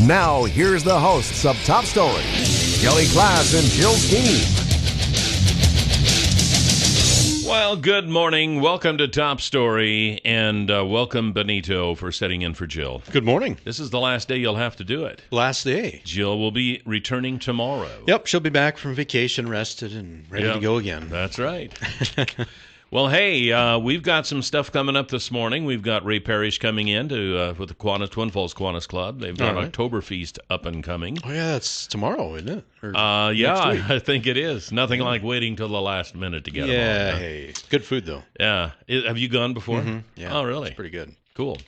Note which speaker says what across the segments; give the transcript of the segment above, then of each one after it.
Speaker 1: Now, here's the hosts of Top Story, Kelly Klass and Jill Skeen.
Speaker 2: Well, good morning. Welcome to Top Story, and welcome Benito for setting in for Jill.
Speaker 3: Good morning.
Speaker 2: This is the last day you'll have to do it.
Speaker 3: Last day.
Speaker 2: Jill will be returning tomorrow.
Speaker 3: Yep, she'll be back from vacation, rested, and ready to go again.
Speaker 2: That's right. Well, hey, we've got some stuff coming up this morning. We've got Ray Parrish coming in with the Twin Falls Kiwanis Club. They've got Oktoberfest up and coming.
Speaker 3: Oh, yeah, that's tomorrow, isn't it?
Speaker 2: Yeah, I think it is. Nothing like waiting till the last minute to get them on.
Speaker 3: Yeah, hey, good food, though.
Speaker 2: Yeah. Have you gone before?
Speaker 3: Mm-hmm. Yeah.
Speaker 2: Oh, really?
Speaker 3: It's pretty good.
Speaker 2: Cool.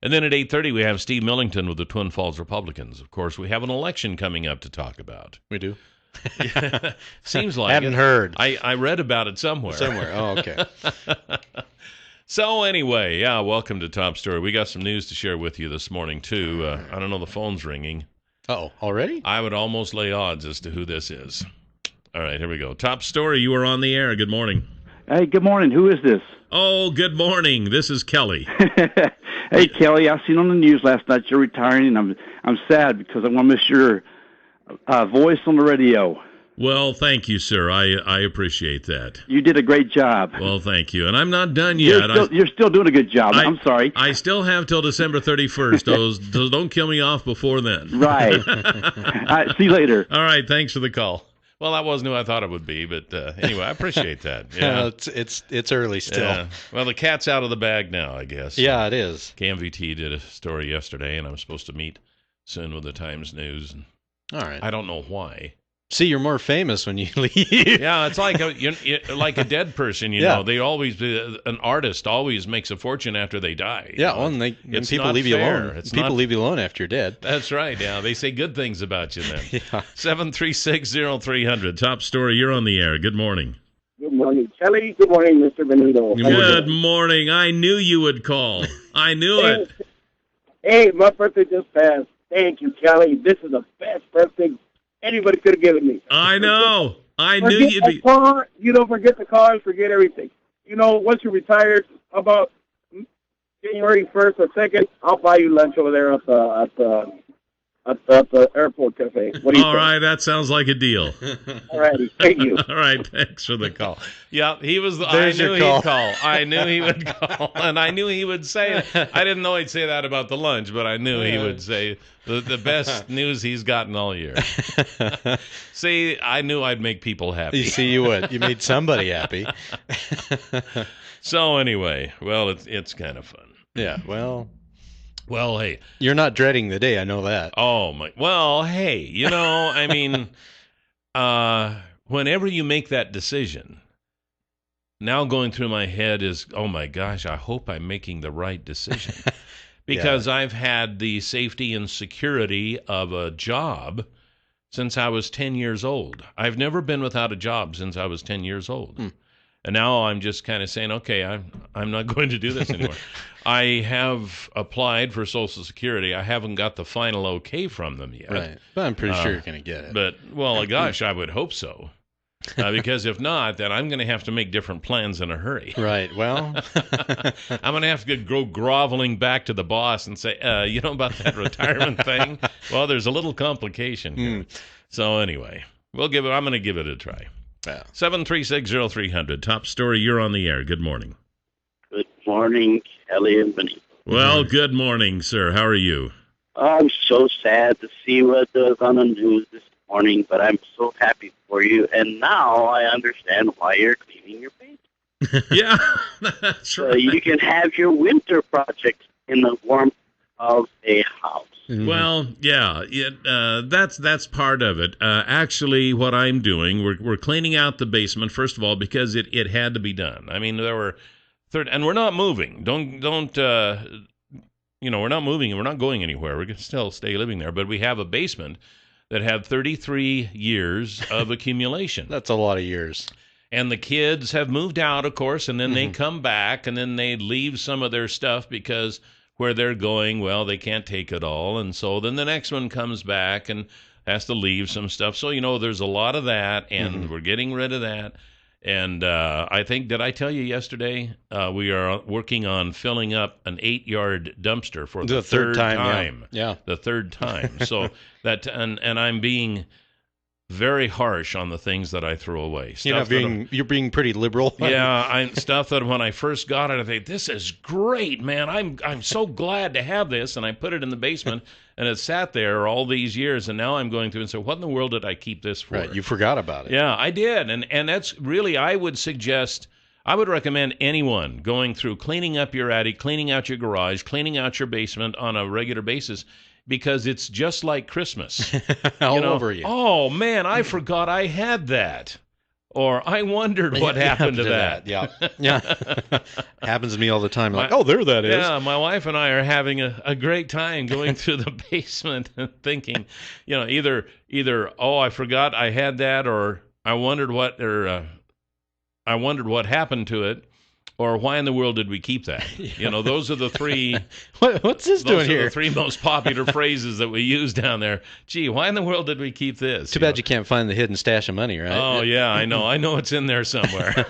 Speaker 2: And then at 8:30, we have Steve Millington with the Twin Falls Republicans. Of course, we have an election coming up to talk about.
Speaker 3: We do?
Speaker 2: Seems like
Speaker 3: Hadn't heard.
Speaker 2: I read about it somewhere.
Speaker 3: Oh, okay.
Speaker 2: So anyway, yeah, welcome to Top Story. We got some news to share with you this morning, too. I don't know, the phone's ringing.
Speaker 3: Uh-oh, already?
Speaker 2: I would almost lay odds as to who this is. All right, here we go. Top Story, you are on the air. Good morning.
Speaker 4: Hey, good morning. Who is this?
Speaker 2: Oh, good morning. This is Kelly.
Speaker 4: Hey, Kelly, I seen on the news last night you're retiring, and I'm sad because I'm going to miss your voice on the radio.
Speaker 2: Well, thank you, sir. I appreciate that.
Speaker 4: You did a great job.
Speaker 2: Well, thank you. And I'm not done yet.
Speaker 4: You're still doing a good job. I'm sorry.
Speaker 2: I still have till December 31st. So don't kill me off before then.
Speaker 4: Right. All right, see you later.
Speaker 2: All right, thanks for the call. Well, that wasn't who I thought it would be, but anyway, I appreciate that. Yeah,
Speaker 3: it's early still.
Speaker 2: Yeah. Well, the cat's out of the bag now, I guess.
Speaker 3: Yeah, it is.
Speaker 2: KMVT did a story yesterday, and I'm supposed to meet soon with the Times News.
Speaker 3: All right.
Speaker 2: I don't know why.
Speaker 3: See, you're more famous when you leave.
Speaker 2: Yeah, it's like like a dead person, you know. They always an artist always makes a fortune after they die.
Speaker 3: Yeah, well, and people leave you alone. People leave you alone after you're dead.
Speaker 2: That's right. Yeah, they say good things about you then.
Speaker 3: Yeah.
Speaker 2: 7360300. Top Story. You're on the air. Good morning.
Speaker 5: Good morning, Kelly. Good morning, Mr. Benito.
Speaker 2: Good morning. I knew you would call. I knew it.
Speaker 5: Hey, my birthday just passed. Thank you, Kelly. This is the best birthday anybody could have given me.
Speaker 2: I know. I knew you'd be.
Speaker 5: You don't forget the car and forget everything. You know, once you're retired, about January 1st or 2nd, I'll buy you lunch over there at the airport cafe. What do you think?
Speaker 2: All right, that sounds like a deal.
Speaker 5: All righty, thank you.
Speaker 2: All right, thanks for the call. Yeah, he was.
Speaker 3: I knew
Speaker 2: he'd call. I knew he would call, and I knew he would say. I didn't know he'd say that about the lunch, but I knew he would say the best news he's gotten all year. See, I knew I'd make people happy.
Speaker 3: You see, you would. You made somebody happy.
Speaker 2: So anyway, well, it's kind of fun.
Speaker 3: Yeah.
Speaker 2: Well, hey.
Speaker 3: You're not dreading the day, I know that.
Speaker 2: Oh, my. Well, hey, you know, I mean, whenever you make that decision, now going through my head is, oh, my gosh, I hope I'm making the right decision. Because I've had the safety and security of a job since I was 10 years old. I've never been without a job since I was 10 years old. And now I'm just kind of saying, okay, I'm not going to do this anymore. I have applied for Social Security. I haven't got the final okay from them yet.
Speaker 3: Right. But I'm pretty sure you're going to get it.
Speaker 2: But, well, gosh, I would hope so. Because if not, then I'm going to have to make different plans in a hurry.
Speaker 3: Right. Well,
Speaker 2: I'm going to have to go groveling back to the boss and say, you know about that retirement thing? Well, there's a little complication here. So anyway, I'm going to give it a try.
Speaker 3: Yeah.
Speaker 2: 7360300. Top Story, you're on the air. Good morning.
Speaker 6: Good morning, Kelly and Benito.
Speaker 2: Well, good morning, sir. How are you?
Speaker 6: I'm so sad to see what was on the news this morning, but I'm so happy for you. And now I understand why you're cleaning your paint.
Speaker 2: Yeah, that's right.
Speaker 6: So you can have your winter project in the warmth of a house.
Speaker 2: Well, yeah, that's part of it. Actually, what I'm doing, we're cleaning out the basement first of all because it had to be done. I mean, there were and we're not moving. Don't we're not moving and we're not going anywhere. We're going to still stay living there, but we have a basement that had 33 years of accumulation.
Speaker 3: That's a lot of years.
Speaker 2: And the kids have moved out, of course, and then they come back and then they leave some of their stuff because where they're going, well, they can't take it all. And so then the next one comes back and has to leave some stuff. So, there's a lot of that, and we're getting rid of that. And I think, did I tell you yesterday, we are working on filling up an 8-yard dumpster for the third time.
Speaker 3: Yeah.
Speaker 2: The third time. So that, and I'm being very harsh on the things that I throw away.
Speaker 3: You're being pretty liberal.
Speaker 2: Yeah, stuff that when I first got it, I think, this is great, man. I'm so glad to have this, and I put it in the basement, and it sat there all these years, and now I'm going through and say, what in the world did I keep this for?
Speaker 3: Right, you forgot about it.
Speaker 2: Yeah, I did, and that's really, I would recommend anyone going through cleaning up your attic, cleaning out your garage, cleaning out your basement on a regular basis, because it's just like Christmas.
Speaker 3: All over you.
Speaker 2: Oh, man, I forgot I had that. Or I wondered what happened to that.
Speaker 3: Yeah. Happens to me all the time. Like, oh, there that is.
Speaker 2: Yeah, my wife and I are having a great time going through the basement and thinking, either, oh, I forgot I had that, or I wondered what happened to it. Or why in the world did we keep that? Those are the three.
Speaker 3: What's this doing here?
Speaker 2: Those are the three most popular phrases that we use down there. Gee, why in the world did we keep this?
Speaker 3: Too bad you can't find the hidden stash of money, right?
Speaker 2: Oh, yeah, I know. I know it's in there somewhere.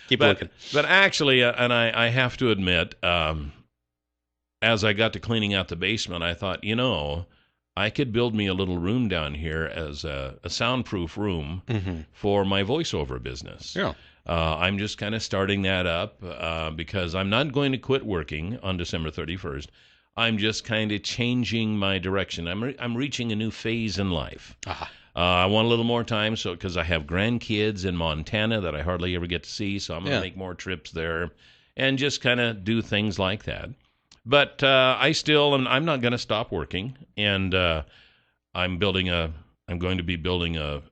Speaker 3: Keep looking.
Speaker 2: But actually, and I have to admit, as I got to cleaning out the basement, I thought, I could build me a little room down here as a soundproof room for my voiceover business.
Speaker 3: Yeah.
Speaker 2: I'm just kind of starting that up because I'm not going to quit working on December 31st. I'm just kind of changing my direction. I'm reaching a new phase in life. I want a little more time, because I have grandkids in Montana that I hardly ever get to see, so I'm going to make more trips there and just kind of do things like that. But I'm not going to stop working, and I'm going to be building a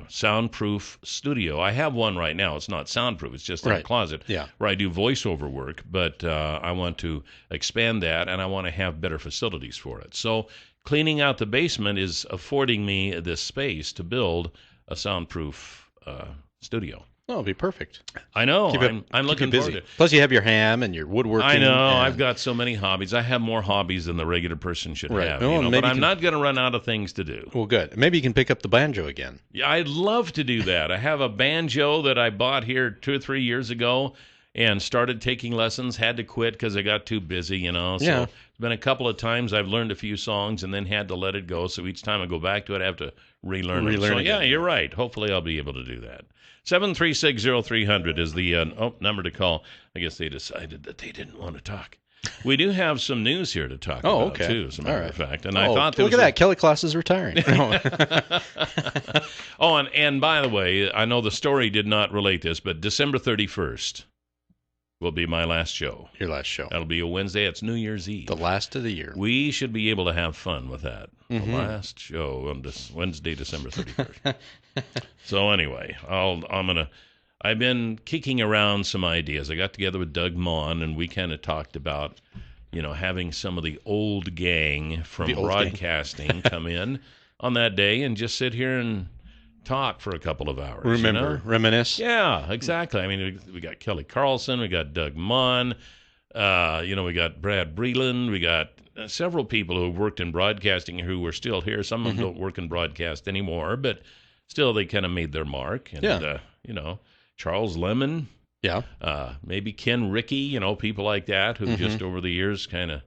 Speaker 2: soundproof studio. I have one right now. It's not soundproof. It's just in a closet where I do voiceover work. But I want to expand that, and I want to have better facilities for it. So cleaning out the basement is affording me this space to build a soundproof studio.
Speaker 3: Oh, it'll be perfect.
Speaker 2: I know. I'm looking forward to it.
Speaker 3: Plus, you have your ham and your woodworking.
Speaker 2: I know. I've got so many hobbies. I have more hobbies than the regular person should have. But I'm not going to run out of things to do.
Speaker 3: Well, good. Maybe you can pick up the banjo again.
Speaker 2: Yeah, I'd love to do that. I have a banjo that I bought here 2 or 3 years ago and started taking lessons. Had to quit because I got too busy, So it's been a couple of times I've learned a few songs and then had to let it go. So each time I go back to it, I have to relearn it. So, yeah, you're right. Hopefully I'll be able to do that. 7360300 is the number to call. I guess they decided that they didn't want to talk. We do have some news here to talk about, too, as a matter of fact. And I thought
Speaker 3: look at that. Kelly Claus is retiring.
Speaker 2: And by the way, I know the story did not relate this, but December 31st will be my last show.
Speaker 3: Your last show.
Speaker 2: That'll be a Wednesday. It's New Year's Eve.
Speaker 3: The last of the year.
Speaker 2: We should be able to have fun with that. The last show on this Wednesday, December 31st. So anyway, I've been kicking around some ideas. I got together with Doug Mon, and we kind of talked about, having some of the old gang from broadcasting come in on that day and just sit here and talk for a couple of hours.
Speaker 3: Reminisce.
Speaker 2: Yeah, exactly. I mean, we got Kelly Carlson, we got Doug Mon, we got Brad Breland, we got several people who worked in broadcasting who were still here. Some of them don't work in broadcast anymore, but still they kind of made their mark. And, Charles Lemon.
Speaker 3: Yeah.
Speaker 2: Maybe Ken Rickey, people like that who just over the years kind of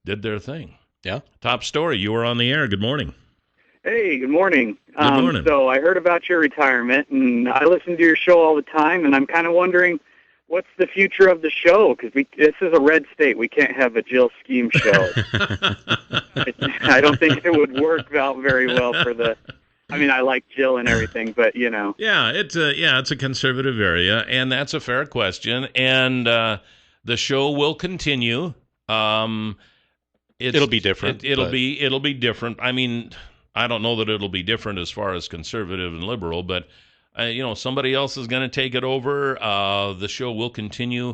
Speaker 2: did their thing.
Speaker 3: Yeah.
Speaker 2: Top story. You were on the air. Good morning.
Speaker 5: Hey, good morning.
Speaker 2: Good morning.
Speaker 5: So I heard about your retirement, and I listen to your show all the time, and I'm kind of wondering, what's the future of the show? Because this is a red state. We can't have a Jill Scheme show. I don't think it would work out very well for the... I mean, I like Jill and everything, but,
Speaker 2: Yeah, it's a conservative area, and that's a fair question. And the show will continue. It'll
Speaker 3: be different.
Speaker 2: It'll be different. I mean... I don't know that it'll be different as far as conservative and liberal, but, somebody else is going to take it over. The show will continue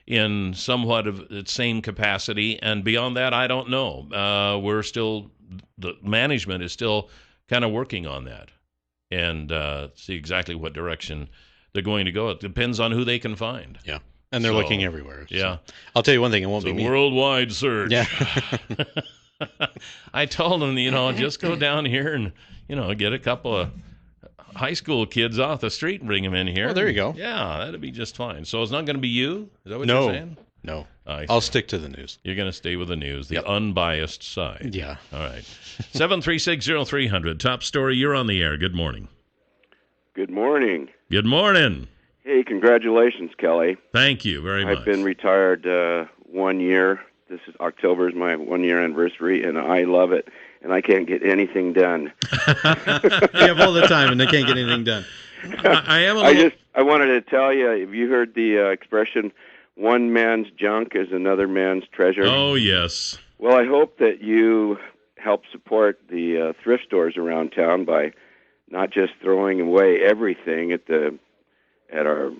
Speaker 2: in somewhat of its same capacity, and beyond that, I don't know. The management is still kind of working on that and see exactly what direction they're going to go. It depends on who they can find.
Speaker 3: Yeah. And they're looking everywhere. So.
Speaker 2: Yeah.
Speaker 3: I'll tell you one thing, it won't be me.
Speaker 2: It's a worldwide search.
Speaker 3: Yeah.
Speaker 2: I told them, just go down here and, get a couple of high school kids off the street and bring them in here.
Speaker 3: Oh, there you go.
Speaker 2: Yeah, that'd be just fine. So it's not going to be you? Is that what you're saying?
Speaker 3: No.
Speaker 2: I'll
Speaker 3: stick to the news.
Speaker 2: You're going to stay with the news, the unbiased side.
Speaker 3: Yeah.
Speaker 2: All right. 7360300, top story. You're on the air. Good morning.
Speaker 7: Good morning.
Speaker 2: Good morning.
Speaker 7: Hey, congratulations, Kelly.
Speaker 2: Thank you very much.
Speaker 7: I've been retired 1 year. This is October is my 1 year anniversary, and I love it. And I can't get anything done.
Speaker 3: You have all the time, and they can't get anything done.
Speaker 7: I wanted to tell you. Have you heard the expression, "One man's junk is another man's treasure"?
Speaker 2: Oh yes.
Speaker 7: Well, I hope that you help support the thrift stores around town by not just throwing away everything at our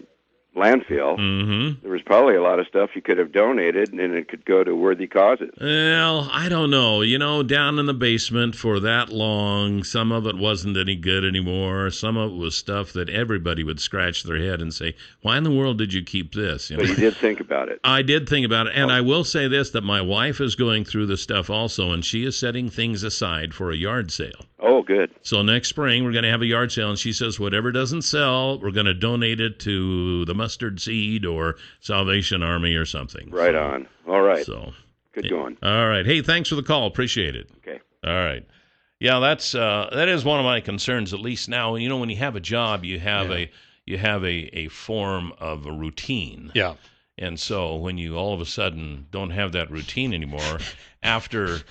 Speaker 7: landfill.
Speaker 2: Mm-hmm.
Speaker 7: There was probably a lot of stuff you could have donated, and it could go to worthy causes.
Speaker 2: Well, I don't know. Down in the basement for that long, some of it wasn't any good anymore. Some of it was stuff that everybody would scratch their head and say, why in the world did you keep this?
Speaker 7: But you did think about it.
Speaker 2: I did think about it, and I will say this, that my wife is going through the stuff also, and she is setting things aside for a yard sale.
Speaker 7: Oh, good.
Speaker 2: So next spring, we're going to have a yard sale, and she says whatever doesn't sell, we're going to donate it to the mustard seed or Salvation Army or something.
Speaker 7: Right on. All right.
Speaker 2: So
Speaker 7: good going.
Speaker 2: All right. Hey, thanks for the call. Appreciate it.
Speaker 7: Okay.
Speaker 2: All right. Yeah, that is one of my concerns. At least now, when you have a job, you have a form of a routine.
Speaker 3: Yeah.
Speaker 2: And so when you all of a sudden don't have that routine anymore, after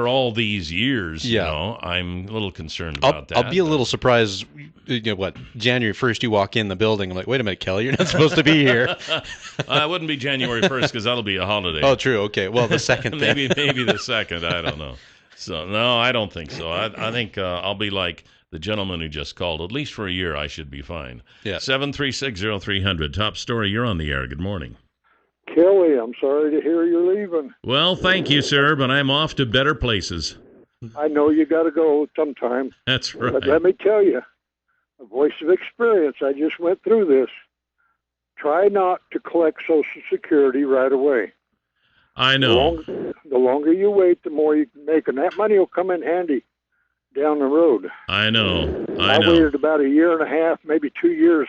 Speaker 2: all these years, I'm a little concerned about that.
Speaker 3: I'll be a little surprised. January 1st you walk in the building. I'm like, wait a minute, Kelly, you're not supposed to be here.
Speaker 2: It wouldn't be January 1st because that'll be a holiday.
Speaker 3: Oh, true. Okay. Well, the second
Speaker 2: maybe the second. I don't know. So no, I don't think so. I think I'll be like the gentleman who just called. At least for a year, I should be fine.
Speaker 3: Yeah.
Speaker 2: 7360300. Top story. You're on the air. Good morning.
Speaker 8: Kelly, I'm sorry to hear you're leaving.
Speaker 2: Well, thank you, sir, but I'm off to better places.
Speaker 8: I know you got to go sometime.
Speaker 2: That's right.
Speaker 8: But let me tell you, a voice of experience, I just went through this. Try not to collect Social Security right away.
Speaker 2: I know.
Speaker 8: The longer you wait, the more you can make, and that money will come in handy down the road.
Speaker 2: I know.
Speaker 8: I waited about a year and a half, maybe 2 years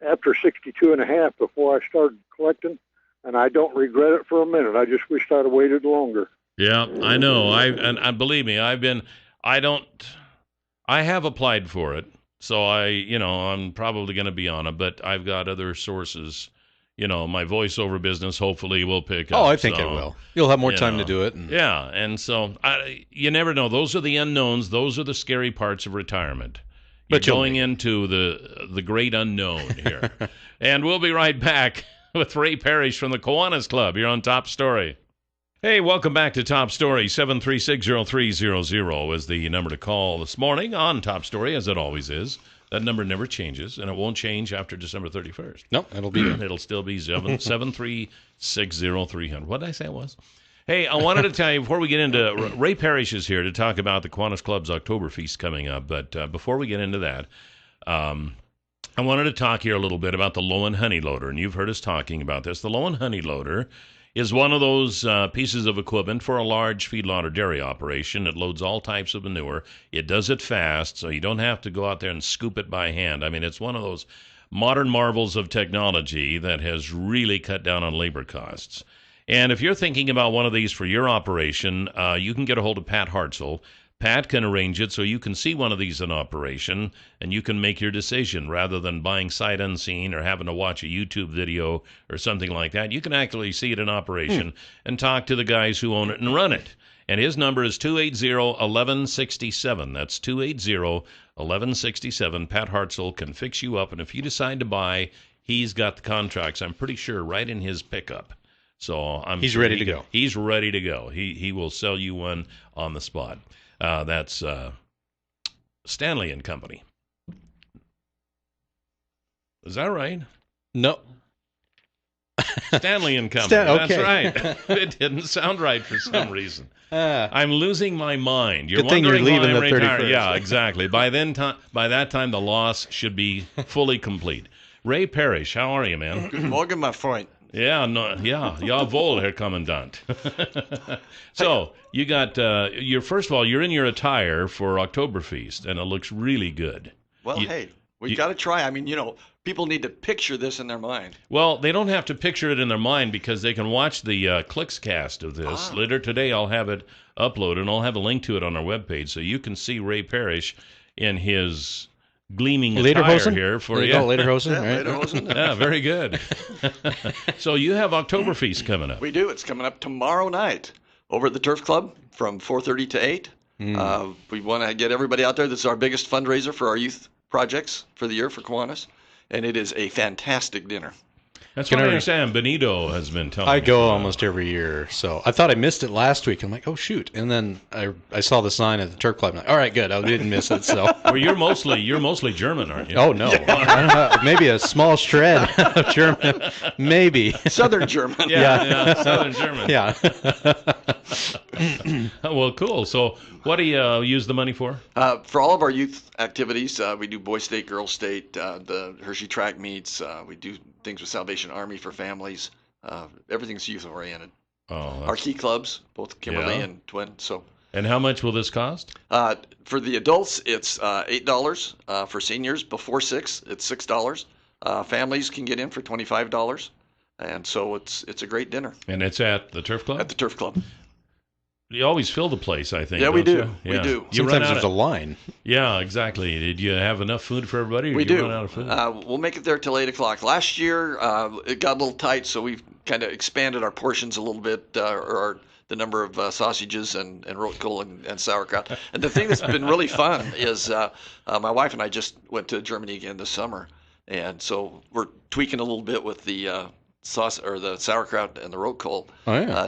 Speaker 8: after 62 and a half before I started collecting. And I don't regret it for a minute. I just wish I'd have waited longer.
Speaker 2: Yeah, I know. And believe me, I have applied for it. So I'm probably going to be on it, but I've got other sources. My voiceover business hopefully will pick up.
Speaker 3: Oh, I think it will. You'll have more time to do it.
Speaker 2: Yeah, and so you never know. Those are the unknowns. Those are the scary parts of retirement. You're going into the great unknown here. And we'll be right back with Ray Parrish from the Kiwanis Club. You're on Top Story. Hey, welcome back to Top Story. 7360300 is the number to call this morning on Top Story, as it always is. That number never changes, and it won't change after December 31st.
Speaker 3: No, it'll be there.
Speaker 2: It'll still be 7360300. What did I say it was? Hey, I wanted to tell you, before we get into... Ray Parrish is here to talk about the Kiwanis Club's Oktoberfest coming up, but before we get into that... I wanted to talk here a little bit about the low and honey loader, and you've heard us talking about this. The low and honey loader is one of those pieces of equipment for a large feedlot or dairy operation. It loads all types of manure. It does it fast, so you don't have to go out there and scoop it by hand. I mean, it's one of those modern marvels of technology that has really cut down on labor costs. And if you're thinking about one of these for your operation, you can get a hold of Pat Hartzell. Pat can arrange it so you can see one of these in operation, and you can make your decision rather than buying sight unseen or having to watch a YouTube video or something like that. You can actually see it in operation and talk to the guys who own it and run it. And his number is 280-1167. That's 280-1167. Pat Hartzell can fix you up, and if you decide to buy, he's got the contracts, I'm pretty sure, right in his pickup. So he's ready to go. He's ready to go. He will sell you one on the spot. That's Stanley and Company. Is that right?
Speaker 3: No.
Speaker 2: Stanley and Company.
Speaker 3: Okay.
Speaker 2: That's right. It didn't sound right for some reason. I'm losing my mind. You're
Speaker 3: good thing
Speaker 2: wondering
Speaker 3: you're leaving
Speaker 2: why I'm
Speaker 3: the
Speaker 2: retired.
Speaker 3: 31st.
Speaker 2: Yeah, exactly. By that time, the loss should be fully complete. Ray Parrish, how are you, man?
Speaker 9: Good morning, my friend.
Speaker 2: Yeah, no, yeah, jawohl, Herr Kommandant. So you got first of all, you're in your attire for Oktoberfest, and it looks really good.
Speaker 9: Well, hey, we've got to try. I mean, people need to picture this in their mind.
Speaker 2: Well, they don't have to picture it in their mind because they can watch the KLIXcast of this. Later today, I'll have it uploaded, and I'll have a link to it on our webpage, so you can see Ray Parrish in his gleaming attire here.
Speaker 3: Lederhosen, right?
Speaker 9: Lederhosen.
Speaker 2: Yeah, very good. So you have Oktoberfest coming up.
Speaker 9: We do. It's coming up tomorrow night over at the Turf Club from 4:30 to 8. We want to get everybody out there. This is our biggest fundraiser for our youth projects for the year for Kiwanis, and it is a fantastic dinner.
Speaker 2: That's what I understand. Benito has been telling me.
Speaker 3: I go almost every year, so I thought I missed it last week. I'm like, oh shoot! And then I saw the sign at the Turf Club. I'm like, all right, good. I didn't miss it. So.
Speaker 2: Well, you're mostly German, aren't you?
Speaker 3: Oh no, maybe a small shred of German, maybe
Speaker 9: Southern German.
Speaker 2: Yeah, Southern German.
Speaker 3: Yeah.
Speaker 2: Well, cool. So, what do you use the money for?
Speaker 9: For all of our youth activities, we do Boy State, Girl State, the Hershey track meets. We do things with Salvation Army for families. Everything's youth oriented.
Speaker 2: Oh,
Speaker 9: our key clubs, both Kimberly and Twin. So.
Speaker 2: And how much will this cost?
Speaker 9: For the adults, it's $8. For seniors, before 6, it's $6. Families can get in for $25. And so it's a great dinner.
Speaker 2: And it's at the Turf Club?
Speaker 9: At the Turf Club.
Speaker 2: You always fill the place, I think.
Speaker 9: Yeah, we do.
Speaker 2: Yeah.
Speaker 9: We do.
Speaker 3: Sometimes there's a line.
Speaker 2: Yeah, exactly. Did you have enough food for everybody? Or
Speaker 9: We
Speaker 2: did you
Speaker 9: do.
Speaker 2: Run out of food?
Speaker 9: We'll make it there till 8 o'clock. Last year, it got a little tight, so we've kind of expanded our portions a little bit, or the number of sausages and rotkohl and sauerkraut. And the thing that's been really fun is my wife and I just went to Germany again this summer, and so we're tweaking a little bit with the sauce or the sauerkraut and the rotkohl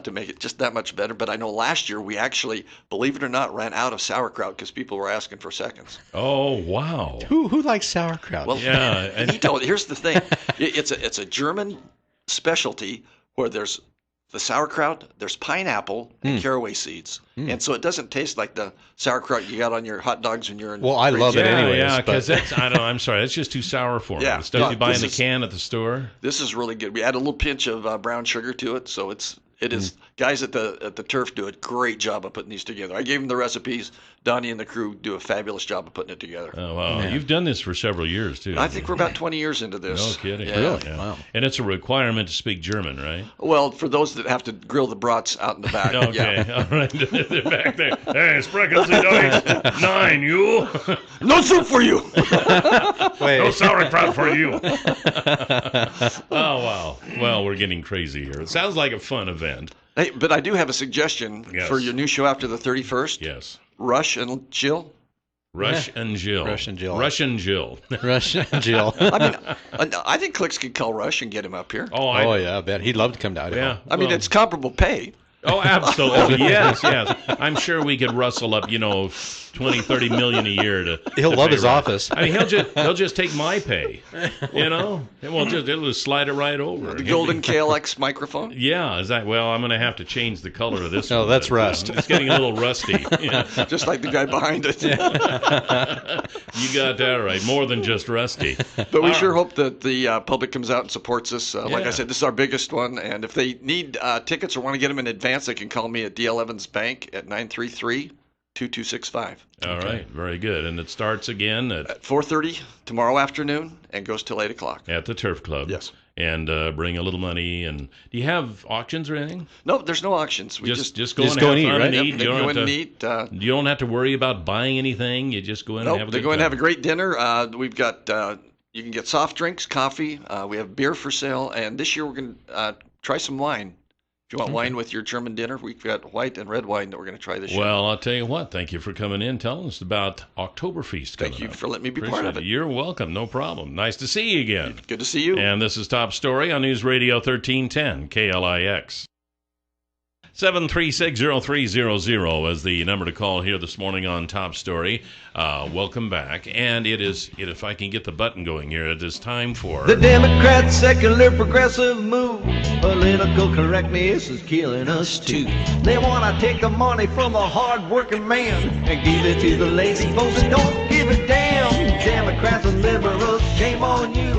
Speaker 9: to make it just that much better. But I know last year we actually, believe it or not, ran out of sauerkraut because people were asking for seconds.
Speaker 2: Oh wow!
Speaker 3: Who likes sauerkraut?
Speaker 9: Well,
Speaker 2: yeah.
Speaker 9: And here's the thing: it's a German specialty where there's the sauerkraut, there's pineapple and caraway seeds, and so it doesn't taste like the sauerkraut you got on your hot dogs when you're in.
Speaker 3: Well, I love it anyways.
Speaker 2: Yeah, because I'm sorry, that's just too sour for me.
Speaker 9: Yeah,
Speaker 2: the stuff you buy in the can at the store.
Speaker 9: This is really good. We add a little pinch of brown sugar to it, so it is. Guys at the Turf do a great job of putting these together. I gave them the recipes. Donnie and the crew do a fabulous job of putting it together.
Speaker 2: Oh wow! Yeah. You've done this for several years too.
Speaker 9: I think we're about 20 years into this.
Speaker 2: No kidding.
Speaker 9: Yeah.
Speaker 3: Really?
Speaker 2: Yeah.
Speaker 3: Wow.
Speaker 2: And it's a requirement to speak German, right?
Speaker 9: Well, for those that have to grill the brats out in the back.
Speaker 2: Okay,
Speaker 9: yeah.
Speaker 2: all right. They're back there. Hey, sprechen Sie Deutsch? Nein, you.
Speaker 9: No soup for you.
Speaker 2: No sauerkraut for you. Oh wow! Well, we're getting crazy here. It sounds like a fun event.
Speaker 9: Hey, but I do have a suggestion for your new show after the 31st.
Speaker 2: Yes.
Speaker 9: Rush and Jill.
Speaker 2: Rush and Jill.
Speaker 3: Russian Jill.
Speaker 2: Russian Jill.
Speaker 3: Russian Jill.
Speaker 9: I mean, I think Clicks could call Rush and get him up here.
Speaker 3: Oh yeah, I bet he'd love to come down.
Speaker 2: Yeah.
Speaker 9: I mean, it's comparable pay.
Speaker 2: Oh, absolutely. Yes. I'm sure we could rustle up, 20, 30 million a year to.
Speaker 3: He'll love his office.
Speaker 2: I mean, he'll just take my pay, and it'll just slide it right over.
Speaker 9: The golden KLX microphone.
Speaker 2: Yeah, well, I'm going to have to change the color of this.
Speaker 3: No, that's rust.
Speaker 2: It's getting a little rusty. Yeah.
Speaker 9: Just like the guy behind it.
Speaker 2: You got that right. More than just rusty.
Speaker 9: But we sure hope that the public comes out and supports us. Like I said, this is our biggest one, and if they need tickets or want to get them in advance, they can call me at DL Evans Bank at 933-2265.
Speaker 2: All right, very good. And it starts again at
Speaker 9: 4:30 tomorrow afternoon and goes till 8 o'clock.
Speaker 2: At the Turf Club.
Speaker 9: Yes.
Speaker 2: And bring a little money. And do you have auctions or anything?
Speaker 9: No, there's no auctions. We
Speaker 2: just go and have fun and eat.
Speaker 9: You
Speaker 2: don't have to worry about buying anything. You just go in and have a good time.
Speaker 9: They go in and have a great dinner. We've got you can get soft drinks, coffee. We have beer for sale, and this year we're going to try some wine. If you want wine with your German dinner, we've got white and red wine that we're going to try this year.
Speaker 2: Well, I'll tell you what. Thank you for coming in, telling us about Oktoberfest.
Speaker 9: Thank you for letting me be part of it.
Speaker 2: You're welcome. No problem. Nice to see you again.
Speaker 9: Good to see you.
Speaker 2: And this is Top Story on News Radio 1310 KLIX. 7360300 is the number to call here this morning on Top Story. Welcome back. And if I can get the button going here, it is time for...
Speaker 10: The Democrats' secular progressive move. Political correctness is killing us too. They want to take the money from the hard-working man and give it to the lazy folks that don't give a damn. Democrats and liberals, shame on you.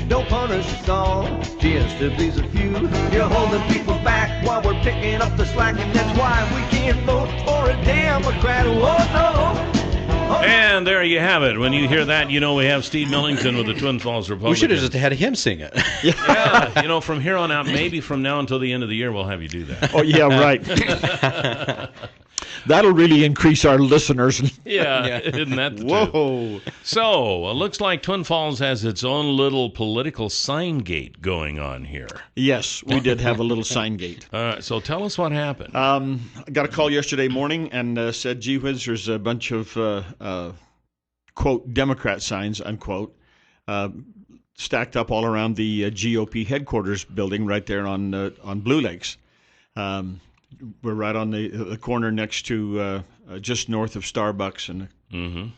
Speaker 10: Don't punish us all, just to please a few. You're holding people back while we're picking up the slack, and that's why we can't vote for a Democrat. Oh no!
Speaker 2: And there you have it. When you hear that, you know we have Steve Millington with the Twin Falls Republican.
Speaker 3: We should have just had him sing it.
Speaker 2: Yeah, from here on out, maybe from now until the end of the year, we'll have you do that.
Speaker 11: Oh, yeah, right. That'll really increase our listeners.
Speaker 2: Yeah, isn't that the
Speaker 11: Whoa.
Speaker 2: truth? So, it looks like Twin Falls has its own little political sign gate going on here.
Speaker 11: Yes, we did have a little sign gate.
Speaker 2: All right, so tell us what happened.
Speaker 11: I got a call yesterday morning and said, gee whiz, there's a bunch of, quote, Democrat signs, unquote, stacked up all around the GOP headquarters building right there on Blue Lakes. We're right on the corner next to just north of Starbucks and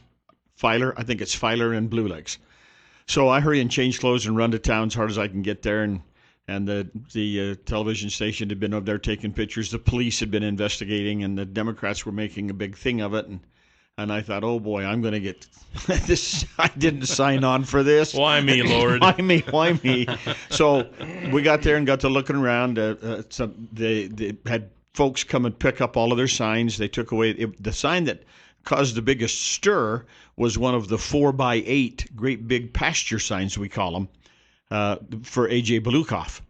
Speaker 11: Filer. I think it's Filer and Blue Lakes. So I hurry and change clothes and run to town as hard as I can get there. And the television station had been over there taking pictures. The police had been investigating, and the Democrats were making a big thing of it. And I thought, oh boy, I'm going to get this. I didn't sign on for this.
Speaker 2: Why me, Lord?
Speaker 11: Why me? So we got there and got to looking around. They had folks come and pick up all of their signs. They took away the sign that caused the biggest stir was one of the 4x8 great big pasture signs, we call them, for A.J. Belukoff.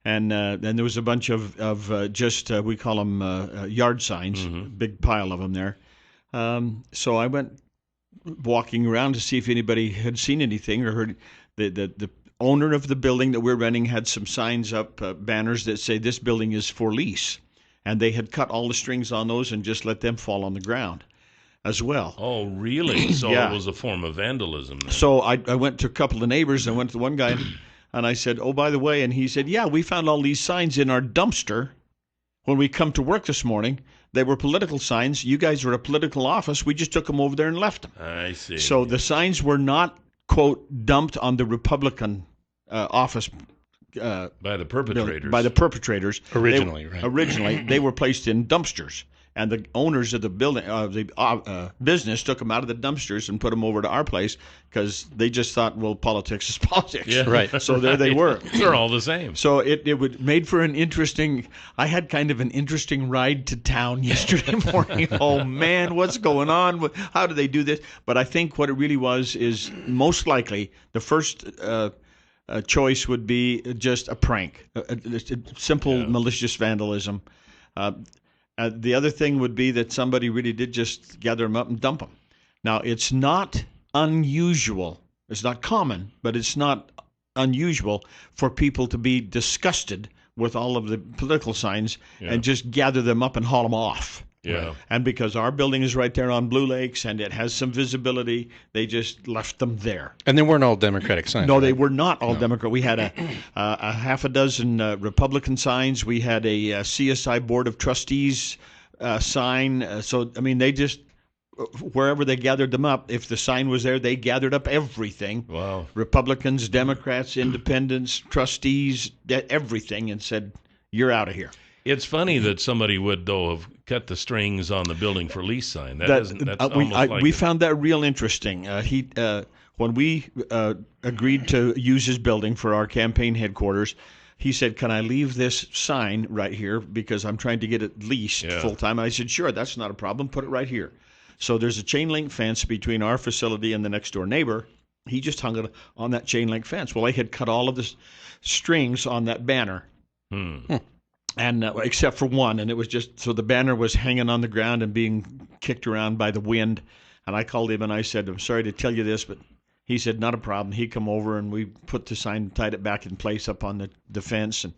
Speaker 11: And then there was a bunch of we call them yard signs, big pile of them there. So I went walking around to see if anybody had seen anything or heard. The owner of the building that we're renting had some signs up, banners that say this building is for lease. And they had cut all the strings on those and just let them fall on the ground as well.
Speaker 2: Oh, really? So
Speaker 11: Yeah.
Speaker 2: It was a form of vandalism then.
Speaker 11: So I went to a couple of neighbors. I went to one guy and I said, oh, by the way, and he said, yeah, we found all these signs in our dumpster when we come to work this morning. They were political signs. You guys were a political office. We just took them over there and left them.
Speaker 2: I see.
Speaker 11: So the signs were not, quote, dumped on the Republican office
Speaker 2: by the perpetrators.
Speaker 11: By the perpetrators.
Speaker 3: Originally,
Speaker 11: Originally, they were placed in dumpsters. And the owners of the building, the business, took them out of the dumpsters and put them over to our place because they just thought, well, politics is politics.
Speaker 2: Yeah.
Speaker 3: Right.
Speaker 11: So there they were.
Speaker 2: They're all the same.
Speaker 11: So it would made for an interesting. I had kind of an interesting ride to town yesterday morning. Oh man, what's going on? How do they do this? But I think what it really was is most likely the first choice would be just a prank, a simple malicious vandalism. The other thing would be that somebody really did just gather them up and dump them. Now, it's not unusual. It's not common, but it's not unusual for people to be disgusted with all of the political signs and just gather them up and haul them off.
Speaker 2: Yeah.
Speaker 11: And because our building is right there on Blue Lakes and it has some visibility, they just left them there.
Speaker 3: And they weren't all Democratic signs.
Speaker 11: No,
Speaker 3: right?
Speaker 11: they were not all Democrat. We had a half a dozen Republican signs. We had a CSI Board of Trustees sign. So, I mean, they just, wherever they gathered them up, if the sign was there, they gathered up everything.
Speaker 2: Wow.
Speaker 11: Republicans, Democrats, independents, trustees, everything, and said, you're out of here.
Speaker 2: It's funny that somebody would, though, have cut the strings on the building for lease sign. That's almost like
Speaker 11: we found that real interesting. When we agreed to use his building for our campaign headquarters, he said, can I leave this sign right here because I'm trying to get it leased full time? I said, sure, that's not a problem. Put it right here. So there's a chain link fence between our facility and the next door neighbor. He just hung it on that chain link fence. Well, I had cut all of the strings on that banner. And except for one, and it was just so the banner was hanging on the ground and being kicked around by the wind. And I called him and I said, I'm sorry to tell you this, but he said, not a problem. He come over and we put the sign, tied it back in place up on the fence. And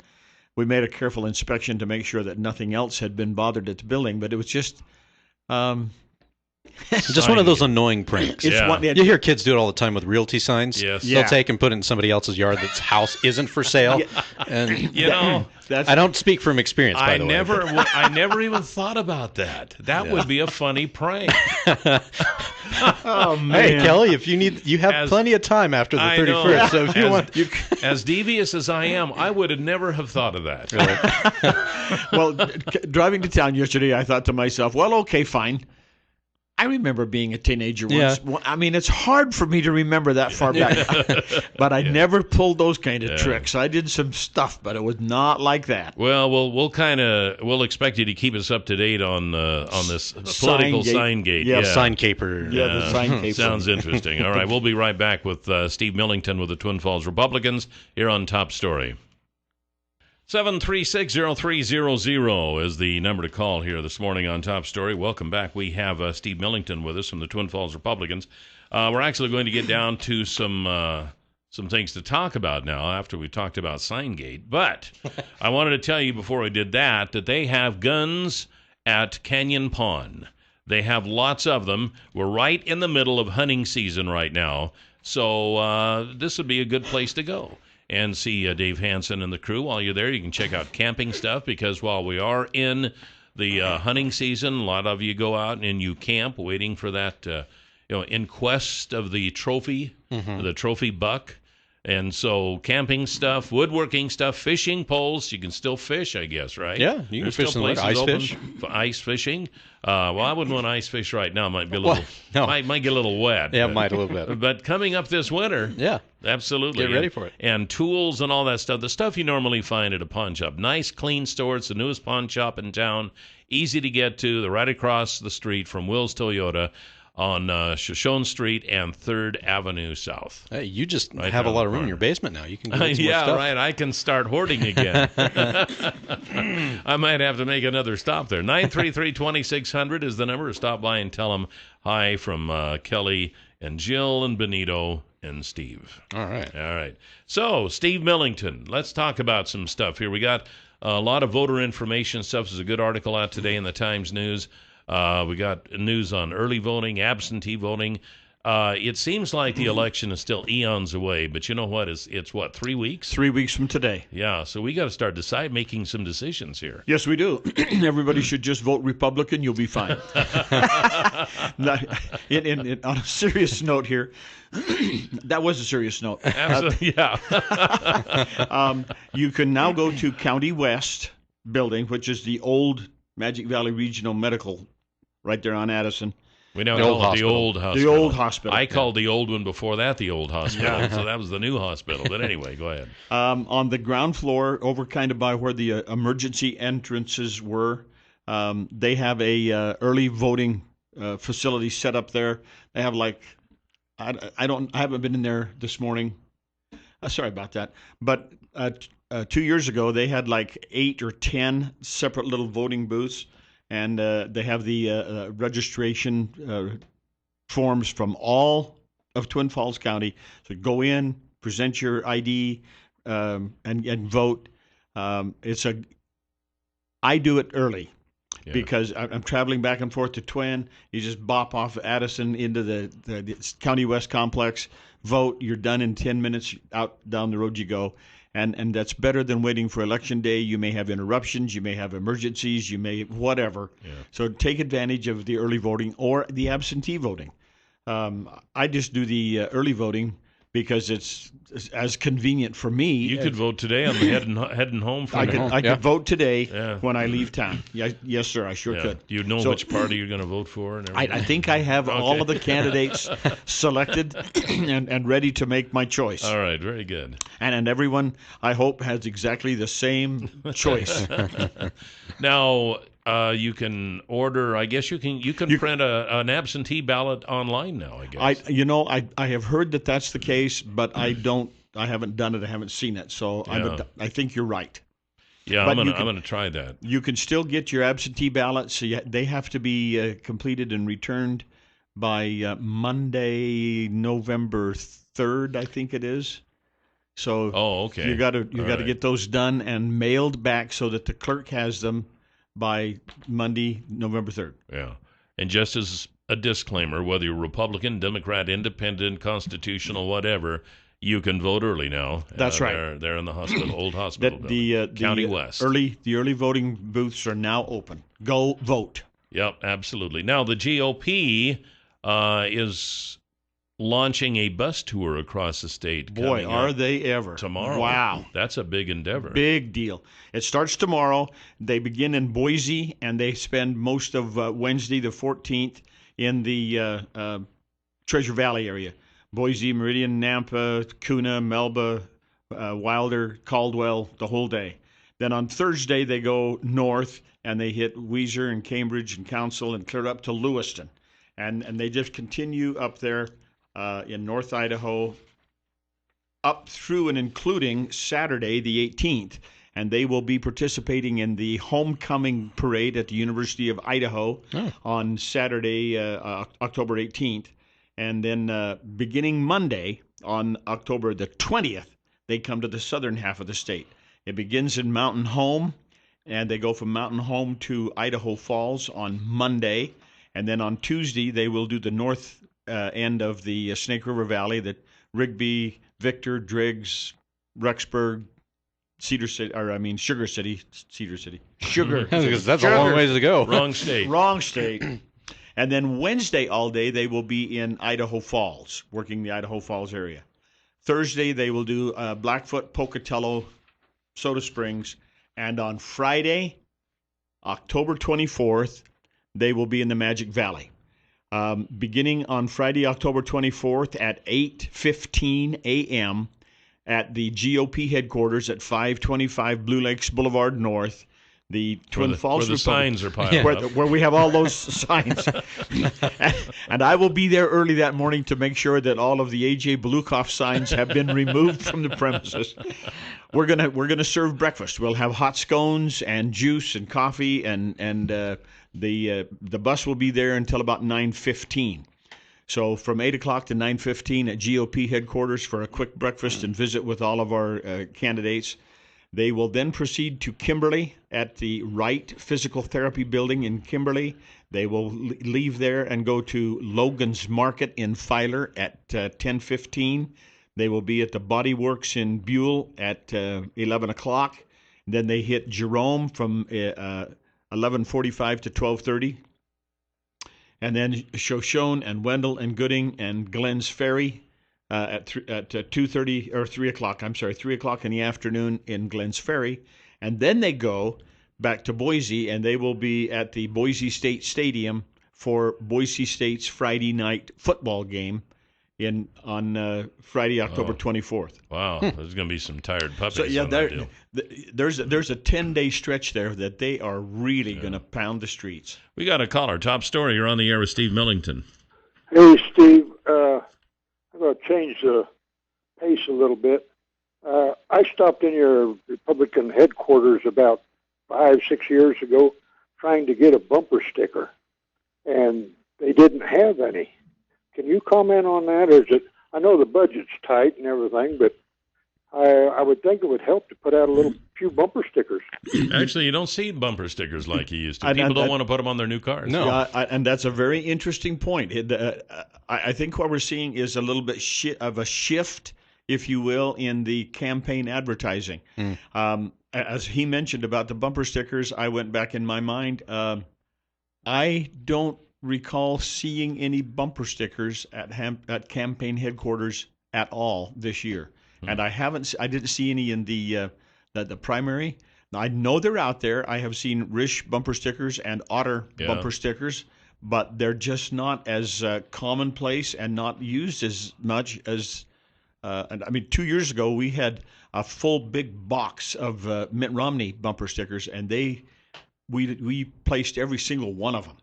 Speaker 11: we made a careful inspection to make sure that nothing else had been bothered at the building. But it was just...
Speaker 3: just one of those annoying pranks. You hear kids do it all the time with realty signs.
Speaker 2: Yes.
Speaker 3: They'll take and put it in somebody else's yard that's house isn't for sale. And
Speaker 2: You know,
Speaker 3: I don't speak from experience, by the way.
Speaker 2: I never even thought about that. That would be a funny prank.
Speaker 11: Oh, man.
Speaker 3: Hey, Kelly, if you have plenty of time after the 31st. So if you want,
Speaker 2: as devious as I am, I would have never have thought of that.
Speaker 11: Well, driving to town yesterday, I thought to myself, well, okay, fine. I remember being a teenager once.
Speaker 3: Yeah.
Speaker 11: Well, I mean, it's hard for me to remember that far back, but I never pulled those kind of tricks. I did some stuff, but it was not like that.
Speaker 2: Well, we'll expect you to keep us up to date on this political sign gate.
Speaker 3: Yeah, sign caper.
Speaker 11: Yeah, the sign caper.
Speaker 2: Sounds interesting. All right, we'll be right back with Steve Millington with the Twin Falls Republicans here on Top Story. 736-0300 is the number to call here this morning on Top Story. Welcome back. We have Steve Millington with us from the Twin Falls Republicans. We're actually going to get down to some things to talk about now after we talked about Signgate. But I wanted to tell you before I did that they have guns at Canyon Pond. They have lots of them. We're right in the middle of hunting season right now, so this would be a good place to go and see Dave Hansen and the crew. While you're there, you can check out camping stuff, because while we are in the hunting season, a lot of you go out and you camp waiting for that, in quest of the trophy, the trophy buck. And so camping stuff, woodworking stuff, fishing poles. You can still fish, I guess, right?
Speaker 3: Yeah, you can fish in the ice fish.
Speaker 2: For ice fishing. Well, I wouldn't want to ice fish right now. Might be a little, might get a little wet.
Speaker 3: Yeah, it might a little bit.
Speaker 2: But coming up this winter,
Speaker 3: yeah,
Speaker 2: absolutely.
Speaker 3: Get ready for it.
Speaker 2: And tools and all that stuff. The stuff you normally find at a pawn shop. Nice, clean store. It's the newest pawn shop in town. Easy to get to. They're right across the street from Will's Toyota on Shoshone Street and 3rd Avenue South.
Speaker 3: Hey, you just have a lot of room in your basement now. You can get some more
Speaker 2: yeah,
Speaker 3: stuff.
Speaker 2: right. I can start hoarding again. I might have to make another stop there. 933-2600 is the number. Stop by and tell them hi from Kelly and Jill and Benito and Steve.
Speaker 3: All right.
Speaker 2: So, Steve Millington, let's talk about some stuff here. We got a lot of voter information stuff. There's a good article out today in the Times News. We got news on early voting, absentee voting. It seems like the election is still eons away, but you know what? It's what, 3 weeks?
Speaker 11: 3 weeks from today.
Speaker 2: Yeah, so we got to start making some decisions here.
Speaker 11: Yes, we do. Everybody should just vote Republican. You'll be fine. On a serious note here, that was a serious note.
Speaker 2: Absolutely, yeah.
Speaker 11: You can now go to County West building, which is the old Magic Valley Regional Medical, right there on Addison.
Speaker 2: We now call it the old hospital.
Speaker 11: The old hospital.
Speaker 2: I called the old one before that the old hospital, so that was the new hospital. But anyway, go ahead.
Speaker 11: On the ground floor, over kind of by where the emergency entrances were, they have a early voting facility set up there. They have I haven't been in there this morning. Sorry about that. But 2 years ago, they had 8 or 10 separate little voting booths. And they have the registration forms from all of Twin Falls County. So go in, present your ID, and vote. I do it early because I'm traveling back and forth to Twin. You just bop off Addison into the County West complex, vote. You're done in 10 minutes. Out down the road you go. And that's better than waiting for Election Day. You may have interruptions. You may have emergencies. You may whatever. Yeah. So take advantage of the early voting or the absentee voting. I just do the early voting because it's as convenient for me.
Speaker 2: You could vote today. I'm heading home from home.
Speaker 11: I could vote today when I leave town. Yes, sir, I sure could.
Speaker 2: Do you know which party you're going to vote for? And
Speaker 11: I think I have all of the candidates selected and ready to make my choice.
Speaker 2: All right, very good.
Speaker 11: And everyone, I hope, has exactly the same choice.
Speaker 2: Now, you can order. I guess you can print an absentee ballot online now. I guess.
Speaker 11: I have heard that that's the case, but I haven't done it. I haven't seen it. So I think you're right.
Speaker 2: Yeah, I'm gonna try that.
Speaker 11: You can still get your absentee ballots. So they have to be completed and returned by Monday, November 3rd, I think it is. So
Speaker 2: okay.
Speaker 11: You got to get those done and mailed back so that the clerk has them by Monday, November 3rd.
Speaker 2: Yeah. And just as a disclaimer, whether you're Republican, Democrat, Independent, Constitutional, whatever, you can vote early now.
Speaker 11: That's right.
Speaker 2: They're in the hospital, old hospital building, County West.
Speaker 11: The early voting booths are now open. Go vote.
Speaker 2: Yep, absolutely. Now, the GOP is launching a bus tour across the state.
Speaker 11: Boy, are they ever.
Speaker 2: Tomorrow.
Speaker 11: Wow.
Speaker 2: That's a big endeavor.
Speaker 11: Big deal. It starts tomorrow. They begin in Boise, and they spend most of Wednesday, the 14th, in the Treasure Valley area. Boise, Meridian, Nampa, Kuna, Melba, Wilder, Caldwell, the whole day. Then on Thursday, they go north, and they hit Weiser and Cambridge and Council and clear up to Lewiston. And they just continue up there in North Idaho up through and including Saturday, the 18th. And they will be participating in the homecoming parade at the University of Idaho on Saturday, October 18th. And then beginning Monday on October the 20th, they come to the southern half of the state. It begins in Mountain Home, and they go from Mountain Home to Idaho Falls on Monday. And then on Tuesday, they will do the north end of the Snake River Valley, the Rigby, Victor, Driggs, Rexburg, Sugar City. Sugar.
Speaker 3: Because that's a long ways to go.
Speaker 2: Wrong state.
Speaker 11: Wrong state. And then Wednesday all day, they will be in Idaho Falls, working the Idaho Falls area. Thursday, they will do Blackfoot, Pocatello, Soda Springs. And on Friday, October 24th, they will be in the Magic Valley. Beginning on Friday, October 24th at 8:15 a.m. at the GOP headquarters at 525 Blue Lakes Boulevard North. The Twin Falls
Speaker 2: where the signs are piled up.
Speaker 11: Where we have all those signs. And I will be there early that morning to make sure that all of the A.J. Belukoff signs have been removed from the premises. We're gonna serve breakfast. We'll have hot scones and juice and coffee, and the bus will be there until about 9:15. So from 8 o'clock to 9:15 at GOP headquarters for a quick breakfast and visit with all of our candidates. They will then proceed to Kimberly at the Wright Physical Therapy Building in Kimberly. They will leave there and go to Logan's Market in Filer at 10:15. They will be at the Body Works in Buell at 11 o'clock. Then they hit Jerome from 11:45 to 12:30. And then Shoshone and Wendell and Gooding and Glens Ferry at 2:30 or 3 o'clock. I'm sorry, 3 o'clock in the afternoon in Glens Ferry, and then they go back to Boise, and they will be at the Boise State Stadium for Boise State's Friday night football game on Friday, October 24th.
Speaker 2: Wow, there's going to be some tired puppies.
Speaker 11: So yeah,
Speaker 2: on that deal.
Speaker 11: there's a 10-day stretch there that they are really going to pound the streets.
Speaker 2: We got a caller. Top story. You're on the air with Steve Millington.
Speaker 8: Hey, Steve. I'm going to change the pace a little bit. I stopped in your Republican headquarters about 5-6 years ago trying to get a bumper sticker, and they didn't have any. Can you comment on that? Or is it? I know the budget's tight and everything, but I would think it would help to put out a few bumper stickers.
Speaker 2: Actually, you don't see bumper stickers like you used to. People don't want to put them on their new cars.
Speaker 11: No, and that's a very interesting point. I think what we're seeing is a little bit of a shift, if you will, in the campaign advertising. As he mentioned about the bumper stickers, I went back in my mind. I don't recall seeing any bumper stickers at campaign headquarters at all this year. And I didn't see any in the primary. Now, I know they're out there. I have seen Risch bumper stickers and Otter bumper stickers, but they're just not as commonplace and not used as much as. 2 years ago we had a full big box of Mitt Romney bumper stickers, and we placed every single one of them.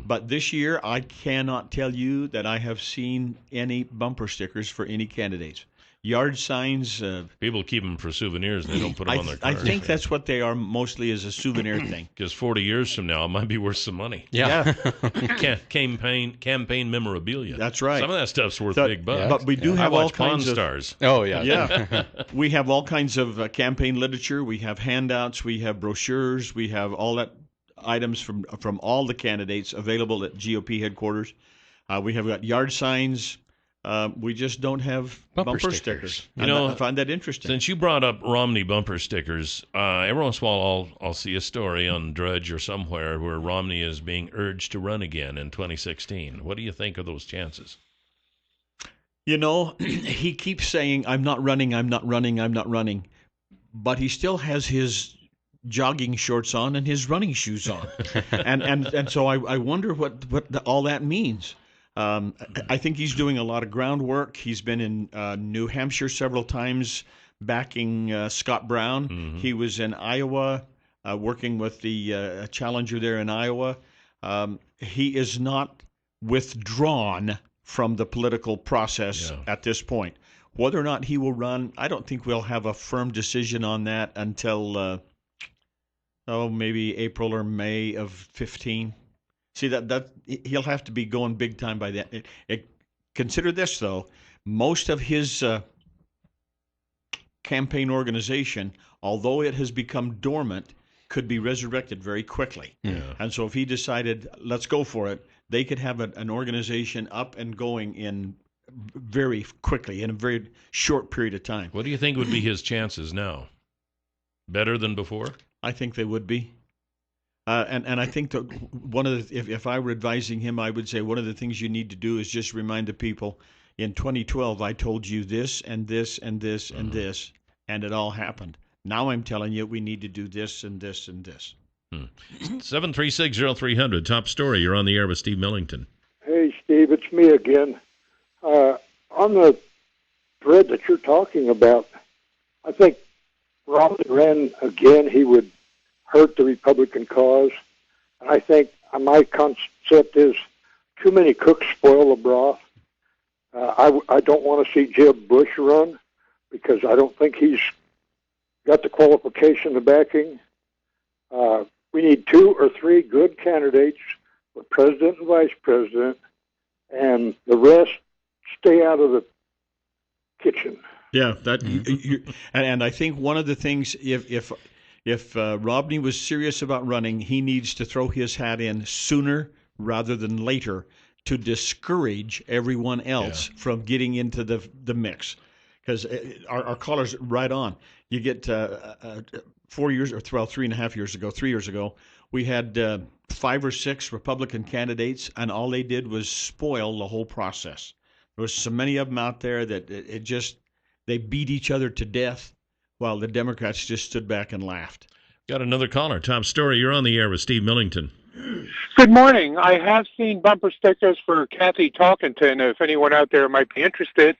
Speaker 11: But this year, I cannot tell you that I have seen any bumper stickers for any candidates. Yard signs.
Speaker 2: People keep them for souvenirs. They don't put them on their cars.
Speaker 11: I think that's what they are mostly, as a souvenir thing.
Speaker 2: Because 40 years from now, it might be worth some money.
Speaker 11: Yeah.
Speaker 2: campaign memorabilia.
Speaker 11: That's right.
Speaker 2: Some of that stuff's worth big bucks.
Speaker 11: But we do have all kinds of
Speaker 2: stars.
Speaker 3: Oh, yeah.
Speaker 11: Yeah. We have all kinds of campaign literature. We have handouts. We have brochures. We have all that items from all the candidates available at GOP headquarters. We have got yard signs. We just don't have bumper stickers. I find that interesting.
Speaker 2: Since you brought up Romney bumper stickers, every once in a while I'll see a story on Drudge or somewhere where Romney is being urged to run again in 2016. What do you think of those chances?
Speaker 11: You know, he keeps saying, I'm not running, I'm not running, I'm not running. But he still has his jogging shorts on and his running shoes on. and so I wonder what all that means. I think he's doing a lot of groundwork. He's been in New Hampshire several times backing Scott Brown.
Speaker 2: Mm-hmm.
Speaker 11: He was in Iowa working with the challenger there in Iowa. He is not withdrawn from the political process at this point. Whether or not he will run, I don't think we'll have a firm decision on that until maybe April or May of 15. See, that he'll have to be going big time by then. Consider this, though. Most of his campaign organization, although it has become dormant, could be resurrected very quickly.
Speaker 2: Yeah.
Speaker 11: And so if he decided, let's go for it, they could have an organization up and going in very quickly, in a very short period of time.
Speaker 2: What do you think would be his chances now? Better than before?
Speaker 11: I think they would be. And I think that one of the, if I were advising him, I would say one of the things you need to do is just remind the people, in 2012, I told you this and this and this and this, and it all happened. Now I'm telling you we need to do this and this and this.
Speaker 2: 7360300, top story. You're on the air with Steve Millington.
Speaker 8: Hey, Steve, it's me again. On the thread that you're talking about, I think Romney ran again, he would hurt the Republican cause. And I think my concept is too many cooks spoil the broth. I don't want to see Jeb Bush run because I don't think he's got the qualification, the backing. We need 2 or 3 good candidates for president and vice president, and the rest stay out of the kitchen.
Speaker 11: Yeah, and I think one of the things, if Romney was serious about running, he needs to throw his hat in sooner rather than later to discourage everyone else from getting into the mix. Because our caller's right on. You get 4 years, or 3.5 years ago, 3 years ago, we had 5 or 6 Republican candidates, and all they did was spoil the whole process. There was so many of them out there that they beat each other to death, while the Democrats just stood back and laughed.
Speaker 2: Got another caller. Top story. You're on the air with Steve Millington.
Speaker 12: Good morning. I have seen bumper stickers for Kathy Talkington, if anyone out there might be interested.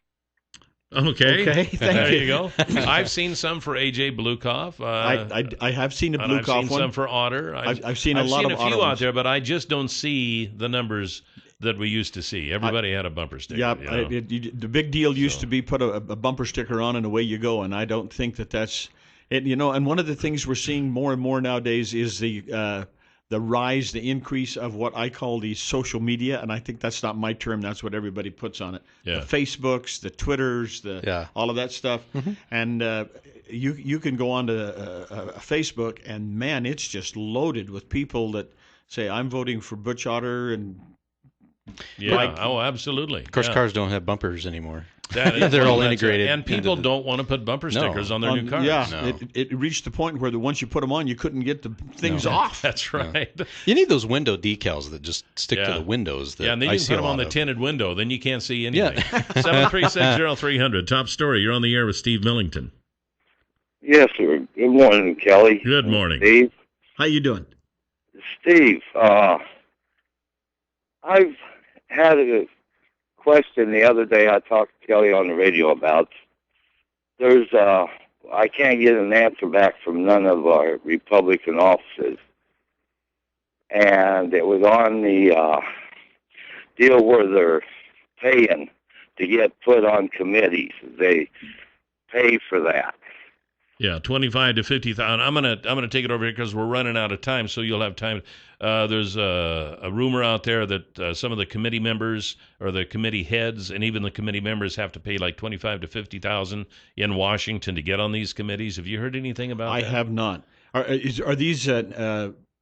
Speaker 2: Okay,
Speaker 11: thank
Speaker 2: there
Speaker 11: you.
Speaker 2: you go. I've seen some for A.J. Blukoff.
Speaker 11: I have seen a
Speaker 2: and I've
Speaker 11: Blukoff
Speaker 2: seen
Speaker 11: one.
Speaker 2: some for Otter.
Speaker 11: I've seen a lot of
Speaker 2: I've seen a few
Speaker 11: Otter
Speaker 2: out
Speaker 11: ones.
Speaker 2: there, but I just don't see the numbers that we used to see. Everybody had a bumper sticker.
Speaker 11: Yeah,
Speaker 2: you know?
Speaker 11: the big deal used to be put a bumper sticker on and away you go, and I don't think that's it. You know, and one of the things we're seeing more and more nowadays is the rise, the increase of what I call the social media, and I think that's not my term. That's what everybody puts on it.
Speaker 2: Yeah.
Speaker 11: The Facebooks, the Twitters, all of that stuff.
Speaker 3: Mm-hmm.
Speaker 11: And you can go on to Facebook, and, man, it's just loaded with people that say, I'm voting for Butch Otter. And
Speaker 2: absolutely.
Speaker 3: Of course, cars don't have bumpers anymore.
Speaker 2: They're
Speaker 3: all integrated.
Speaker 2: And people don't want to put bumper stickers on their new cars.
Speaker 11: Yeah,
Speaker 3: No.
Speaker 11: it reached the point where once you put them on, you couldn't get the things off.
Speaker 2: That's right.
Speaker 3: You need those window decals that just stick to the windows.
Speaker 2: And then you can put them on the tinted window. Then you can't see anything.
Speaker 3: Yeah.
Speaker 2: 7360300, top story. You're on the air with Steve Millington.
Speaker 13: Yes, sir. Good morning, Kelly.
Speaker 2: Good morning.
Speaker 13: Steve.
Speaker 11: How you doing?
Speaker 13: Steve, I've had a question the other day I talked to Kelly on the radio about. I can't get an answer back from none of our Republican offices. And it was on the deal where they're paying to get put on committees. They pay for that.
Speaker 2: Yeah, 25 to 50,000. I'm gonna take it over here because we're running out of time, so you'll have time. There's a rumor out there that some of the committee members or the committee heads and even the committee members have to pay like 25 to 50,000 in Washington to get on these committees. Have you heard anything about that?
Speaker 11: I have not. Are these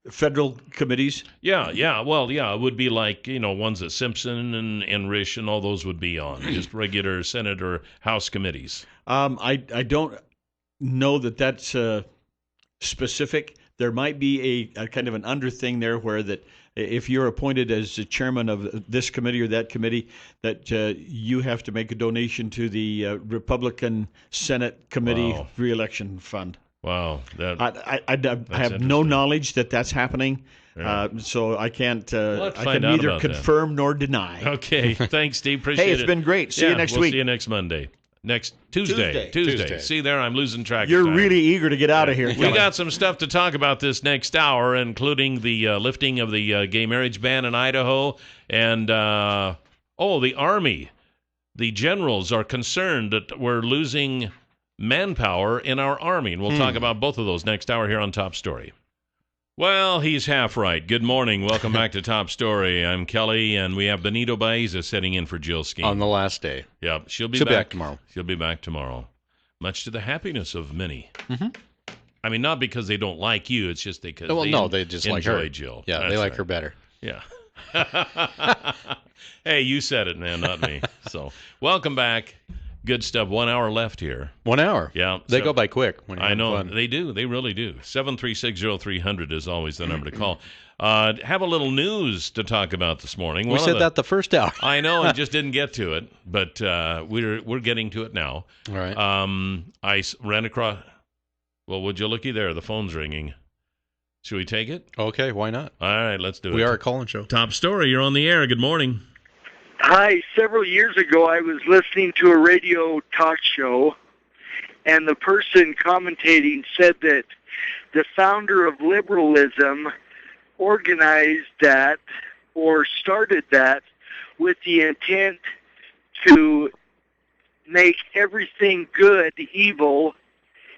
Speaker 11: federal committees?
Speaker 2: Yeah. Well, yeah, it would be like, ones that Simpson and Risch and all those would be on, just regular Senate or House committees.
Speaker 11: I don't know that's specific. There might be a kind of an under thing there where that if you're appointed as the chairman of this committee or that committee, that you have to make a donation to the Republican Senate Committee Reelection Fund.
Speaker 2: Wow.
Speaker 11: I have no knowledge that that's happening, so I can't. I can neither confirm nor deny.
Speaker 2: Okay. Thanks, Steve. Appreciate it.
Speaker 11: Hey, it's been great. See you next week.
Speaker 2: See you next Monday. Next Tuesday. See there, I'm losing track
Speaker 11: You're
Speaker 2: of time.
Speaker 11: really eager to get out of here.
Speaker 2: We got some stuff to talk about this next hour, including the lifting of the gay marriage ban in Idaho. And, the Army. The generals are concerned that we're losing manpower in our Army. And we'll talk about both of those next hour here on Top Story. Well, he's half right. Good morning. Welcome back to Top Story. I'm Kelly, and we have Benito Baeza sitting in for Jill Skeen.
Speaker 3: On the last day.
Speaker 2: Yep, she'll be back tomorrow. She'll be back tomorrow, much to the happiness of many. Mm-hmm. I mean, not because they don't like you. It's just because
Speaker 3: they just like her.
Speaker 2: Jill.
Speaker 3: Yeah, they like her better.
Speaker 2: Yeah. Hey, you said it, man, not me. So, welcome back. Good stuff. 1 hour left here.
Speaker 3: 1 hour.
Speaker 2: Yeah.
Speaker 3: They go by quick. When
Speaker 2: I know.
Speaker 3: fun.
Speaker 2: They do. They really do. 7360300 is always the number to call. Have a little news to talk about this morning.
Speaker 3: We said that the first hour.
Speaker 2: I know, and just didn't get to it, but we're getting to it now.
Speaker 3: All right.
Speaker 2: I ran across... Well, would you looky there? The phone's ringing. Should we take it?
Speaker 3: Okay, why not?
Speaker 2: All right, let's do it.
Speaker 3: We are a call-in show.
Speaker 2: Top Story, you're on the air. Good morning.
Speaker 14: Hi. Several years ago, I was listening to a radio talk show, and the person commentating said that the founder of liberalism organized that or started that with the intent to make everything good evil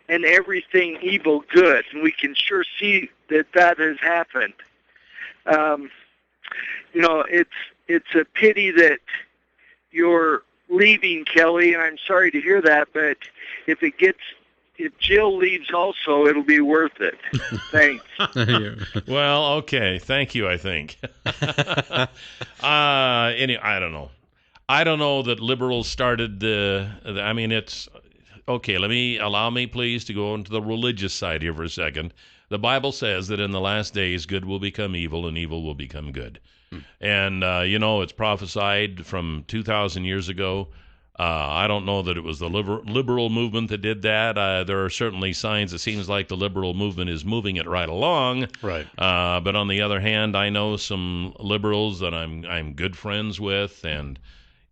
Speaker 14: and everything evil good. And we can sure see that has happened. It's a pity that you're leaving, Kelly, and I'm sorry to hear that, but if Jill leaves also, it'll be worth it. Thanks.
Speaker 2: Well, okay. Thank you, I think. Anyway, I don't know. I don't know that liberals started it's... Okay, allow me, please, to go into the religious side here for a second. The Bible says that in the last days, good will become evil and evil will become good. And, it's prophesied from 2,000 years ago. I don't know that it was the liberal movement that did that. There are certainly signs it seems like the liberal movement is moving it right along.
Speaker 3: Right.
Speaker 2: But on the other hand, I know some liberals that I'm good friends with, and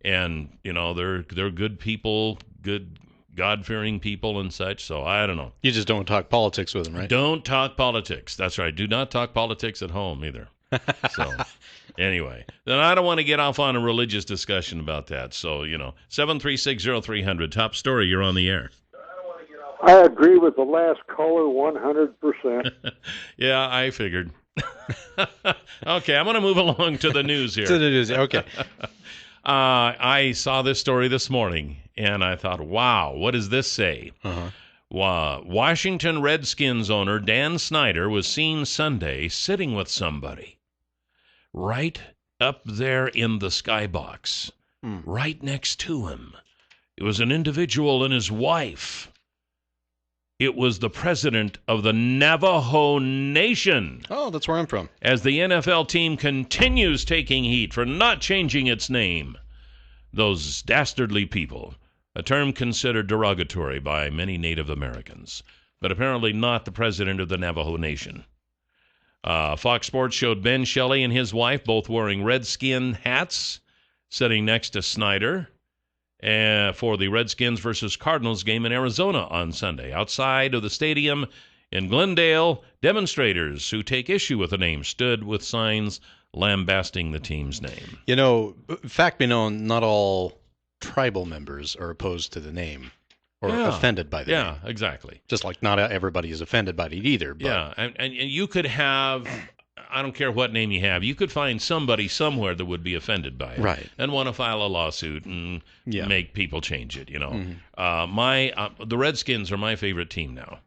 Speaker 2: they're good people, good God-fearing people and such, so I don't know.
Speaker 3: You just don't talk politics with them, right?
Speaker 2: Don't talk politics. That's right. Do not talk politics at home either. So, anyway, then I don't want to get off on a religious discussion about that. So, 7360300, Top Story, you're on the air.
Speaker 8: I agree with the last caller 100%.
Speaker 2: Yeah, I figured. Okay, I'm going to move along to the news here.
Speaker 3: To the news, okay.
Speaker 2: I saw this story this morning, and I thought, wow, what does this say? Washington Redskins owner Dan Snyder was seen Sunday sitting with somebody right up there in the skybox, right next to him. It was an individual and his wife. It was the president of the Navajo Nation.
Speaker 3: Oh, that's where I'm from.
Speaker 2: As the NFL team continues taking heat for not changing its name. Those dastardly people, a term considered derogatory by many Native Americans, but apparently not the president of the Navajo Nation. Fox Sports showed Ben Shelley and his wife both wearing Redskin hats, sitting next to Snyder for the Redskins versus Cardinals game in Arizona on Sunday. Outside of the stadium in Glendale, demonstrators who take issue with the name stood with signs lambasting the team's name.
Speaker 3: Fact be known, not all tribal members are opposed to the name or offended by the name.
Speaker 2: Yeah, exactly.
Speaker 3: Just like not everybody is offended by it either. But.
Speaker 2: Yeah, and you could have, I don't care what name you have, you could find somebody somewhere that would be offended by it.
Speaker 3: Right.
Speaker 2: And want to file a lawsuit and make people change it,
Speaker 3: Mm-hmm.
Speaker 2: The Redskins are my favorite team now.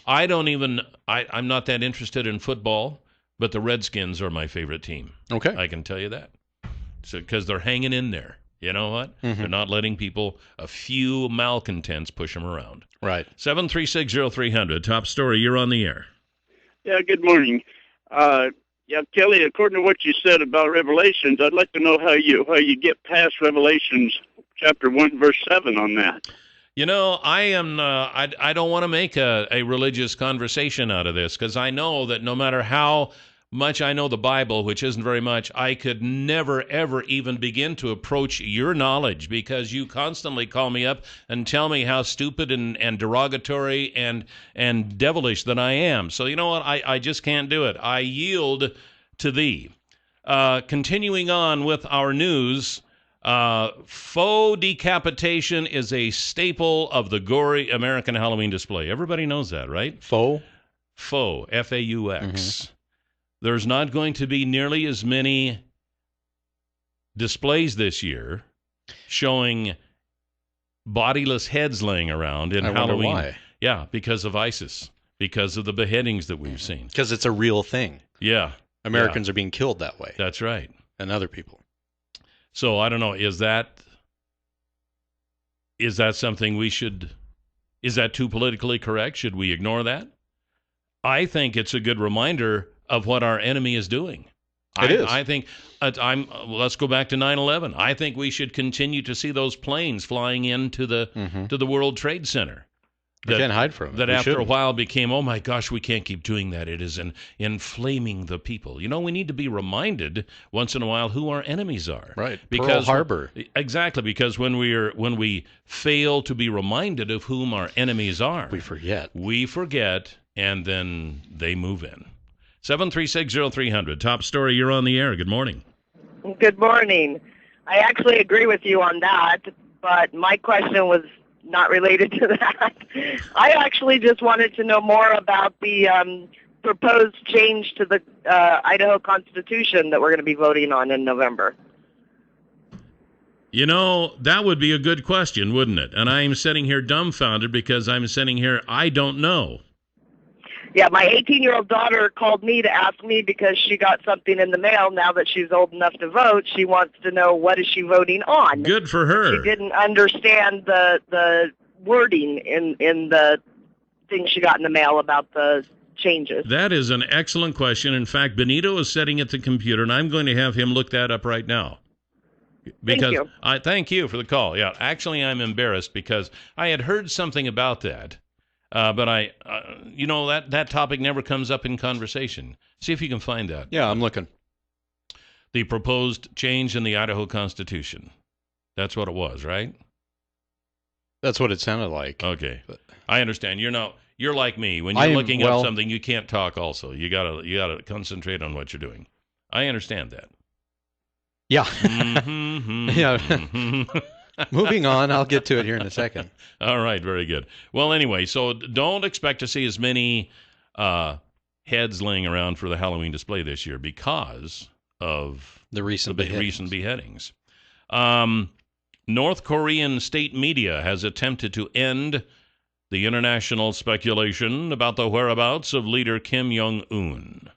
Speaker 2: I'm not that interested in football, but the Redskins are my favorite team.
Speaker 3: Okay.
Speaker 2: I can tell you that. So, because they're hanging in there. You know what?
Speaker 3: Mm-hmm.
Speaker 2: They're not letting a few malcontents push them around.
Speaker 3: Right.
Speaker 2: 7360300, Top Story, you're on the air.
Speaker 14: Yeah, good morning.
Speaker 15: Yeah, Kelly, according to what you said about Revelations, I'd like to know how you get past Revelations chapter 1, verse 7 on that.
Speaker 2: You know, I don't want to make a religious conversation out of this, because I know that no matter how much I know the Bible, which isn't very much, I could never, ever even begin to approach your knowledge, because you constantly call me up and tell me how stupid and derogatory and devilish that I am. So you know what? I just can't do it. I yield to thee. Continuing on with our news, faux decapitation is a staple of the gory American Halloween display. Everybody knows that, right?
Speaker 3: Faux?
Speaker 2: Faux, F-A-U-X. There's not going to be nearly as many displays this year showing bodiless heads laying around in Halloween.
Speaker 3: Wonder why.
Speaker 2: Yeah, because of ISIS, because of the beheadings that we've seen.
Speaker 3: Because it's a real thing.
Speaker 2: Yeah.
Speaker 3: Americans are being killed that way.
Speaker 2: That's right.
Speaker 3: And other people.
Speaker 2: So I don't know, is that something we should, is that too politically correct? Should we ignore that? I think it's a good reminder of what our enemy is doing.
Speaker 3: It is.
Speaker 2: I think let's go back to 9/11. I think we should continue to see those planes flying into the World Trade Center.
Speaker 3: We can't hide from it.
Speaker 2: That
Speaker 3: we
Speaker 2: after
Speaker 3: shouldn't.
Speaker 2: a while became, oh my gosh, we can't keep doing that. It is inflaming the people. You know, we need to be reminded once in a while who our enemies are.
Speaker 3: Right.
Speaker 2: Because
Speaker 3: Pearl Harbor.
Speaker 2: Exactly, because when we fail to be reminded of whom our enemies are,
Speaker 3: we forget.
Speaker 2: We forget, and then they move in. 7360300. Top story, you're on the air. Good morning.
Speaker 16: Good morning. I actually agree with you on that, but my question was not related to that. I actually just wanted to know more about the proposed change to the Idaho Constitution that we're going to be voting on in November.
Speaker 2: You know, that would be a good question, wouldn't it? And I'm sitting here dumbfounded because I'm sitting here, I don't know.
Speaker 16: Yeah, my 18-year-old daughter called me to ask me because she got something in the mail. Now that she's old enough to vote, she wants to know what is she voting on.
Speaker 2: Good for her.
Speaker 16: She didn't understand the wording in the thing she got in the mail about the changes.
Speaker 2: That is an excellent question. In fact, Benito is sitting at the computer, and I'm going to have him look that up right now. Because
Speaker 16: Thank you.
Speaker 2: Thank you for the call. Yeah, actually, I'm embarrassed because I had heard something about that. But you know, that topic never comes up in conversation. See if you can find that.
Speaker 3: Yeah, I'm looking.
Speaker 2: The proposed change in the Idaho Constitution. That's what it was, right?
Speaker 3: That's what it sounded like.
Speaker 2: Okay, I understand. You're like me. When you're looking up something, you can't talk. Also, you gotta concentrate on what you're doing. I understand that.
Speaker 3: Yeah. Yeah. Moving on, I'll get to it here in a second.
Speaker 2: All right, very good. Well, anyway, so don't expect to see as many heads laying around for the Halloween display this year because of
Speaker 3: the recent
Speaker 2: beheadings. North Korean state media has attempted to end the international speculation about the whereabouts of leader Kim Jong-un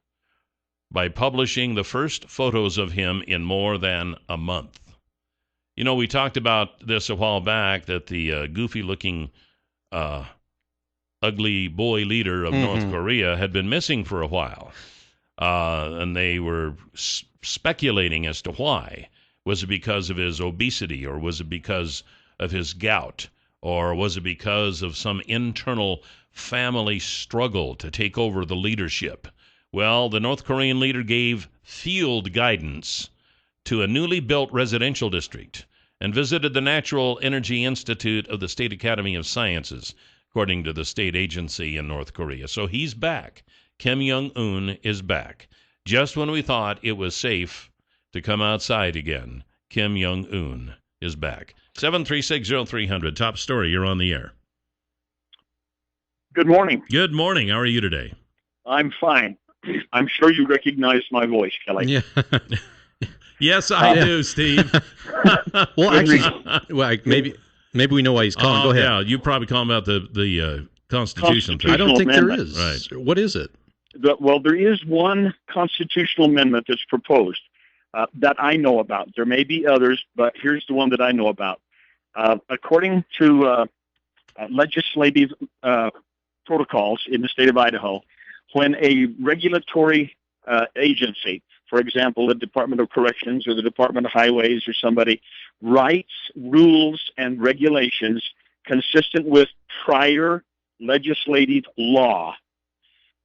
Speaker 2: by publishing the first photos of him in more than a month. You know, we talked about this a while back, that the goofy-looking, ugly boy leader of North Korea had been missing for a while. And they were speculating as to why. Was it because of his obesity, or was it because of his gout, or was it because of some internal family struggle to take over the leadership? Well, the North Korean leader gave field guidance to a newly built residential district and visited the Natural Energy Institute of the State Academy of Sciences, according to the state agency in North Korea. So he's back. Kim Jong-un is back. Just when we thought it was safe to come outside again, Kim Jong-un is back. 7360300, top story, you're on the air.
Speaker 17: Good morning.
Speaker 2: Good morning. How are you today?
Speaker 17: I'm fine. I'm sure you recognize my voice, Kelly.
Speaker 3: Yeah.
Speaker 2: Yes, I do, Steve.
Speaker 3: Well, actually, maybe we know why he's calling. Go ahead.
Speaker 2: Yeah, you probably call about the Constitution thing.
Speaker 3: I don't think
Speaker 17: amendment.
Speaker 3: there is.
Speaker 2: Right.
Speaker 3: What is it?
Speaker 17: Well, there is one constitutional amendment that's proposed that I know about. There may be others, but here's the one that I know about. According to legislative protocols in the state of Idaho, when a regulatory agency, for example, the Department of Corrections or the Department of Highways or somebody, writes rules and regulations consistent with prior legislative law,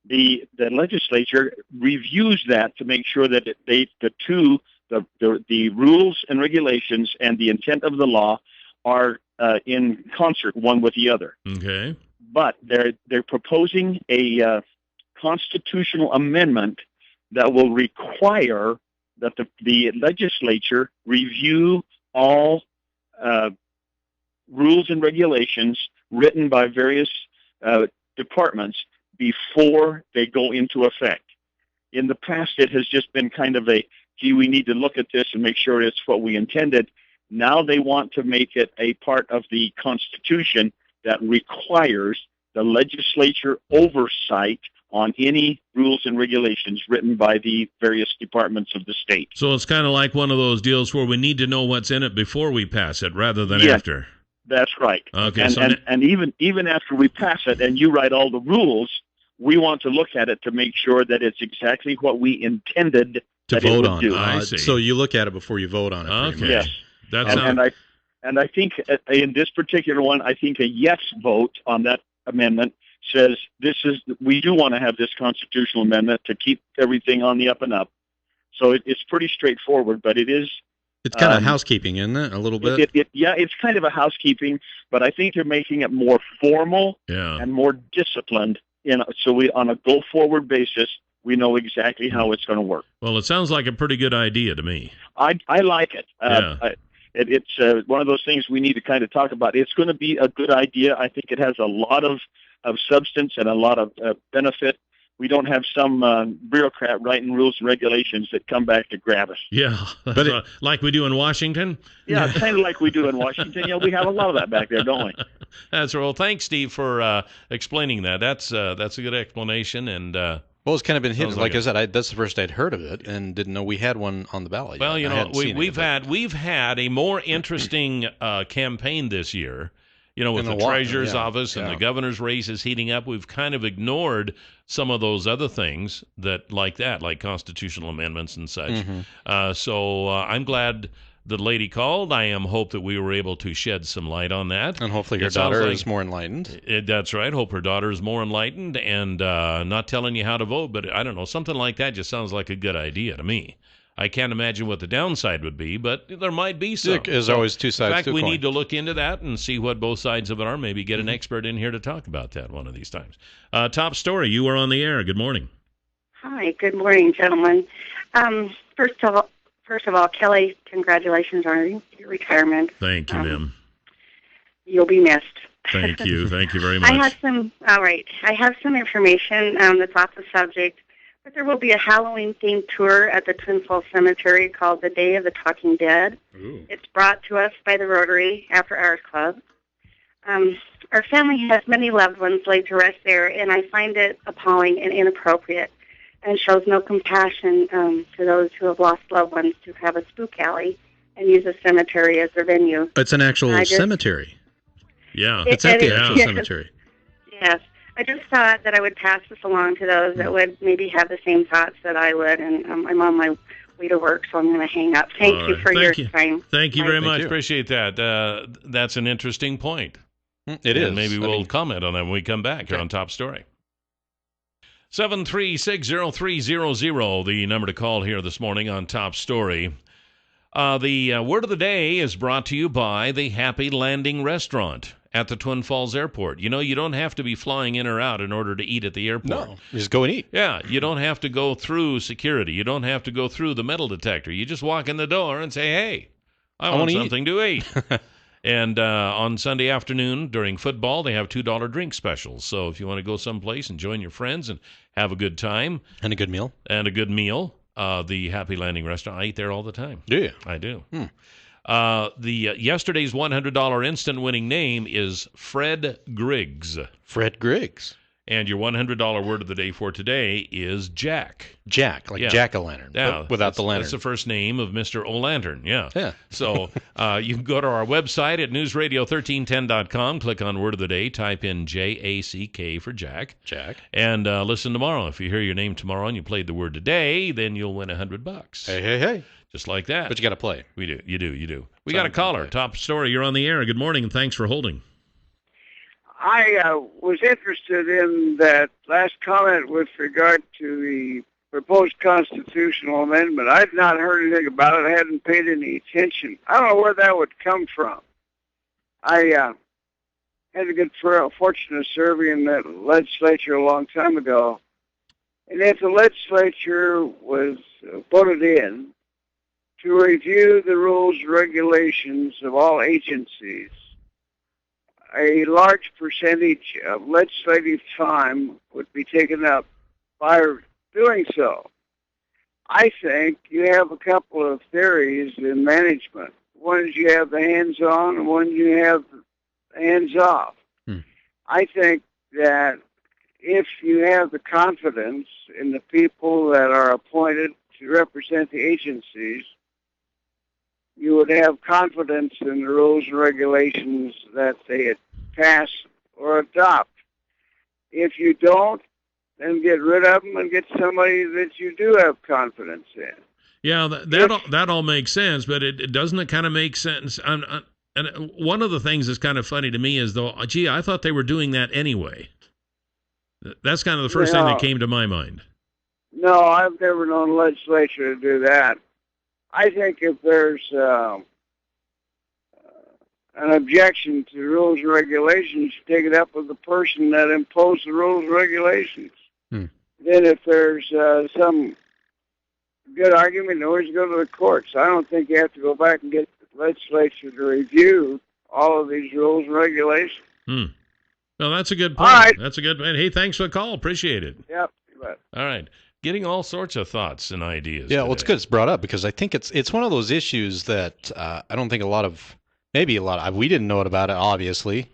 Speaker 17: the legislature reviews that to make sure that the rules and regulations and the intent of the law are in concert one with the other.
Speaker 2: Okay.
Speaker 17: But they're proposing a constitutional amendment that will require that the legislature review all rules and regulations written by various departments before they go into effect. In the past, it has just been kind of gee, we need to look at this and make sure it's what we intended. Now they want to make it a part of the Constitution that requires the legislature oversight on any rules and regulations written by the various departments of the state.
Speaker 2: So it's kind of like one of those deals where we need to know what's in it before we pass it rather than
Speaker 17: Yes,
Speaker 2: after.
Speaker 17: That's right.
Speaker 2: Okay.
Speaker 17: And even after we pass it and you write all the rules, we want to look at it to make sure that it's exactly what we intended
Speaker 3: to
Speaker 17: that
Speaker 3: vote
Speaker 17: it would
Speaker 3: on.
Speaker 17: do.
Speaker 2: I see.
Speaker 3: So you look at it before you vote on it.
Speaker 2: Okay.
Speaker 17: Yes. And I think in this particular one, I think a yes vote on that amendment says we do want to have this constitutional amendment to keep everything on the up and up. So it's pretty straightforward, but it is.
Speaker 3: It's kind of housekeeping, isn't it? A little bit.
Speaker 17: It's kind of a housekeeping, but I think they're making it more formal and more disciplined. So we, on a go forward basis, we know exactly how it's going to work.
Speaker 2: Well, it sounds like a pretty good idea to me.
Speaker 17: I like it. It's one of those things we need to kind of talk about. It's going to be a good idea. I think it has a lot of substance and a lot of benefit. We don't have some bureaucrat writing rules and regulations that come back to grab us.
Speaker 2: Yeah, but like we do in Washington?
Speaker 17: Yeah, kind of like we do in Washington. We have a lot of that back there, don't we?
Speaker 2: That's right. Well, thanks, Steve, for explaining that. That's a good explanation. And
Speaker 3: well, it's kind of been hidden. Like
Speaker 2: I
Speaker 3: said, that's the first I'd heard of it, and didn't know we had one on the ballot.
Speaker 2: Well,
Speaker 3: yet.
Speaker 2: we've had a more interesting campaign this year. With the treasurer's office and the governor's race is heating up, we've kind of ignored some of those other things like constitutional amendments and such.
Speaker 3: Mm-hmm.
Speaker 2: So I'm glad the lady called. I hope that we were able to shed some light on that.
Speaker 3: And hopefully her daughter is more enlightened.
Speaker 2: That's right. Hope her daughter is more enlightened and not telling you how to vote. But I don't know. Something like that just sounds like a good idea to me. I can't imagine what the downside would be, but there might be some.
Speaker 3: There's always two sides
Speaker 2: to a coin. In fact, we need to look into that and see what both sides of it are. Maybe get an expert in here to talk about that one of these times. Top story, you are on the air. Good morning.
Speaker 18: Hi, good morning, gentlemen. First of all, Kelly, congratulations on your retirement.
Speaker 2: Thank you, ma'am.
Speaker 18: You'll be missed.
Speaker 2: Thank you. Thank you very much.
Speaker 18: I have some information that's off the subject. But there will be a Halloween-themed tour at the Twin Falls Cemetery called The Day of the Talking Dead.
Speaker 2: Ooh.
Speaker 18: It's brought to us by the Rotary After Hours Club. Our family has many loved ones laid to rest there, and I find it appalling and inappropriate and shows no compassion to those who have lost loved ones to have a spook alley and use a cemetery as their venue.
Speaker 3: It's an actual cemetery.
Speaker 2: Yeah.
Speaker 3: It's at the actual cemetery.
Speaker 18: Yes. I just thought that I would pass this along to those that would maybe have the same thoughts that I would, and I'm on my way to work, so I'm going to hang up. Thank you for your time.
Speaker 2: Thank you very much. Appreciate that. That's an interesting point.
Speaker 3: It is.
Speaker 2: Maybe we'll comment on that when we come back here on Top Story. 7360300, the number to call here this morning on Top Story. The word of the day is brought to you by the Happy Landing Restaurant at the Twin Falls Airport. You don't have to be flying in or out in order to eat at the airport.
Speaker 3: No, just go and eat.
Speaker 2: Yeah, you don't have to go through security. You don't have to go through the metal detector. You just walk in the door and say, hey, I want something to eat. And on Sunday afternoon during football, they have $2 drink specials. So if you want to go someplace and join your friends and have a good time.
Speaker 3: And a good meal.
Speaker 2: The Happy Landing Restaurant, I eat there all the time.
Speaker 3: Do you?
Speaker 2: I do. Yesterday's $100 instant winning name is Fred Griggs.
Speaker 3: Fred Griggs.
Speaker 2: And your $100 word of the day for today is Jack.
Speaker 3: Jack, like jack-o'-lantern, but without the lantern.
Speaker 2: That's the first name of Mr. O'Lantern, yeah.
Speaker 3: Yeah.
Speaker 2: So you can go to our website at newsradio1310.com, click on Word of the Day, type in J-A-C-K for Jack.
Speaker 3: Jack.
Speaker 2: And listen tomorrow. If you hear your name tomorrow and you played the word today, then you'll win $100.
Speaker 3: Hey.
Speaker 2: Just like that.
Speaker 3: But you got to play.
Speaker 2: You do. We got a caller. Top story. You're on the air. Good morning, and thanks for holding.
Speaker 19: I was interested in that last comment with regard to the proposed constitutional amendment. I'd not heard anything about it. I hadn't paid any attention. I don't know where that would come from. I had the good fortune of serving in that legislature a long time ago. And if the legislature was voted in to review the rules and regulations of all agencies, a large percentage of legislative time would be taken up by doing so. I think you have a couple of theories in management. One is you have the hands-on, and one you have the hands-off. I think that if you have the confidence in the people that are appointed to represent the agencies, you would have confidence in the rules and regulations that they pass or adopt. If you don't, then get rid of them and get somebody that you do have confidence in.
Speaker 2: Yeah, that all makes sense, but it doesn't it kind of make sense? And one of the things that's kind of funny to me is, though, gee, I thought they were doing that anyway. That's kind of the first thing that came to my mind.
Speaker 19: No, I've never known the legislature to do that. I think if there's an objection to rules and regulations, you take it up with the person that imposed the rules and regulations. Then if there's some good argument, you always go to the courts. I don't think you have to go back and get the legislature to review all of these rules and regulations.
Speaker 2: Well, that's a good point.
Speaker 19: All right.
Speaker 2: That's a good point. Hey, thanks for the call. Appreciate it.
Speaker 19: Yep. You bet.
Speaker 2: All right. Getting all sorts of thoughts and ideas.
Speaker 3: Yeah, well, it's good it's brought up because I think it's one of those issues that I don't think we didn't know about it, obviously,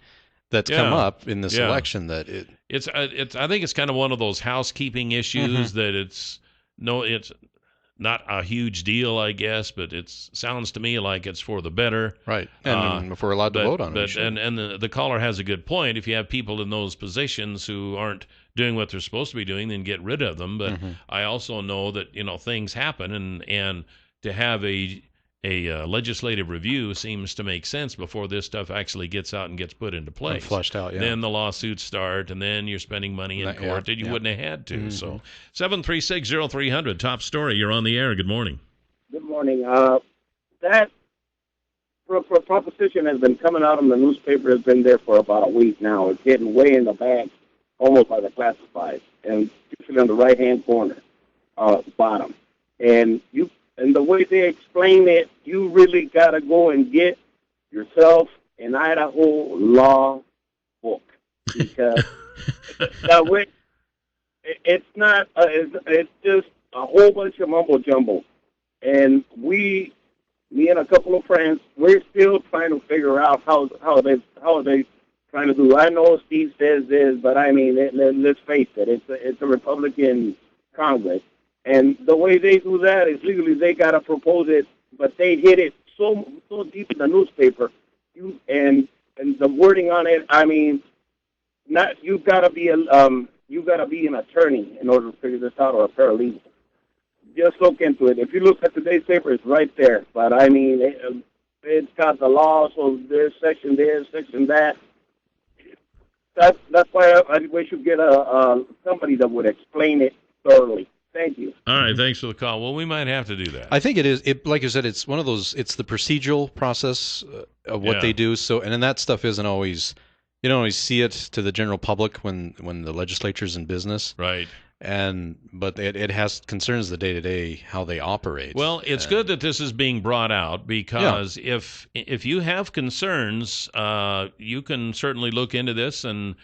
Speaker 3: that's come up in this election. That
Speaker 2: I think it's kind of one of those housekeeping issues that it's not a huge deal, I guess, but it sounds to me like it's for the better.
Speaker 3: Right. And if we're allowed to vote on it.
Speaker 2: And the caller has a good point. If you have people in those positions who aren't doing what they're supposed to be doing, then get rid of them. But I also know that, things happen, and to have a legislative review seems to make sense before this stuff actually gets out and gets put into place.
Speaker 3: And flushed out, yeah.
Speaker 2: Then the lawsuits start, and then you're spending money in court that you wouldn't have had to. So 736-0300, top story. You're on the air. Good morning.
Speaker 20: Good morning. That proposition has been coming out in the newspaper, has been there for about a week now. It's getting way in the back, almost by the classifieds, and usually on the right-hand corner, bottom. And the way they explain it, you really got to go and get yourself an Idaho law book, because that way it's not. It's just a whole bunch of mumbo jumbo, and me and a couple of friends, we're still trying to figure out how they trying to do. I know Steve says this, but I mean, let's face it, it's a Republican Congress. And the way they do that is legally they got to propose it, but they hit it so deep in the newspaper. And the wording on it, I mean, you've got to be an attorney in order to figure this out, or a paralegal. Just look into it. If you look at today's paper, it's right there. But I mean, it's got the law, so there's section this, section that. That's why we should get somebody that would explain it thoroughly. Thank you.
Speaker 2: All right, thanks for the call. Well, we might have to do that.
Speaker 3: I think it is. Like you said, it's one of those. It's the procedural process of what they do. So, and then that stuff isn't always. You don't always see it to the general public when the legislature's in business.
Speaker 2: Right.
Speaker 3: But it has concerns the day-to-day how they operate.
Speaker 2: Well, it's good that this is being brought out, because if you have concerns, you can certainly look into this, and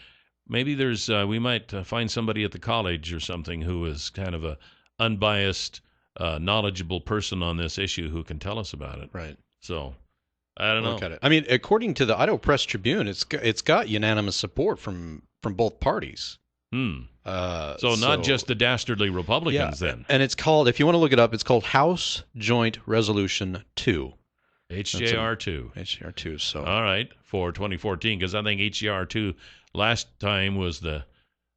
Speaker 2: maybe we might find somebody at the college or something who is kind of a unbiased, knowledgeable person on this issue who can tell us about it.
Speaker 3: Right.
Speaker 2: So I don't know.
Speaker 3: Look at it. I mean, according to the Idaho Press Tribune, it's got unanimous support from both parties.
Speaker 2: So not just the dastardly Republicans then.
Speaker 3: And it's called, if you want to look it up, it's called House Joint Resolution 2.
Speaker 2: HJR2.
Speaker 3: HJR2. So
Speaker 2: all right, for 2014, because I think HJR2 last time was the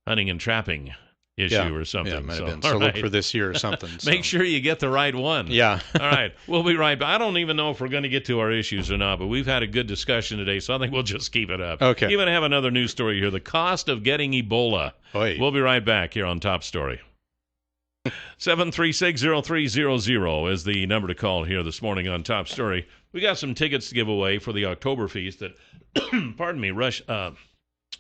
Speaker 2: hunting and trapping issue or something.
Speaker 3: Yeah, it might have been.
Speaker 2: All
Speaker 3: So
Speaker 2: right.
Speaker 3: look for this year or something.
Speaker 2: Make sure you get the right one.
Speaker 3: Yeah.
Speaker 2: All right. We'll be right back. I don't even know if we're going to get to our issues or not, but we've had a good discussion today, so I think we'll just keep it up.
Speaker 3: Okay.
Speaker 2: Even have another news story here. The cost of getting Ebola.
Speaker 3: Oy.
Speaker 2: We'll be right back here on Top Story. 7360300 is the number to call here this morning on Top Story. We got some tickets to give away for the Oktoberfest that, pardon me,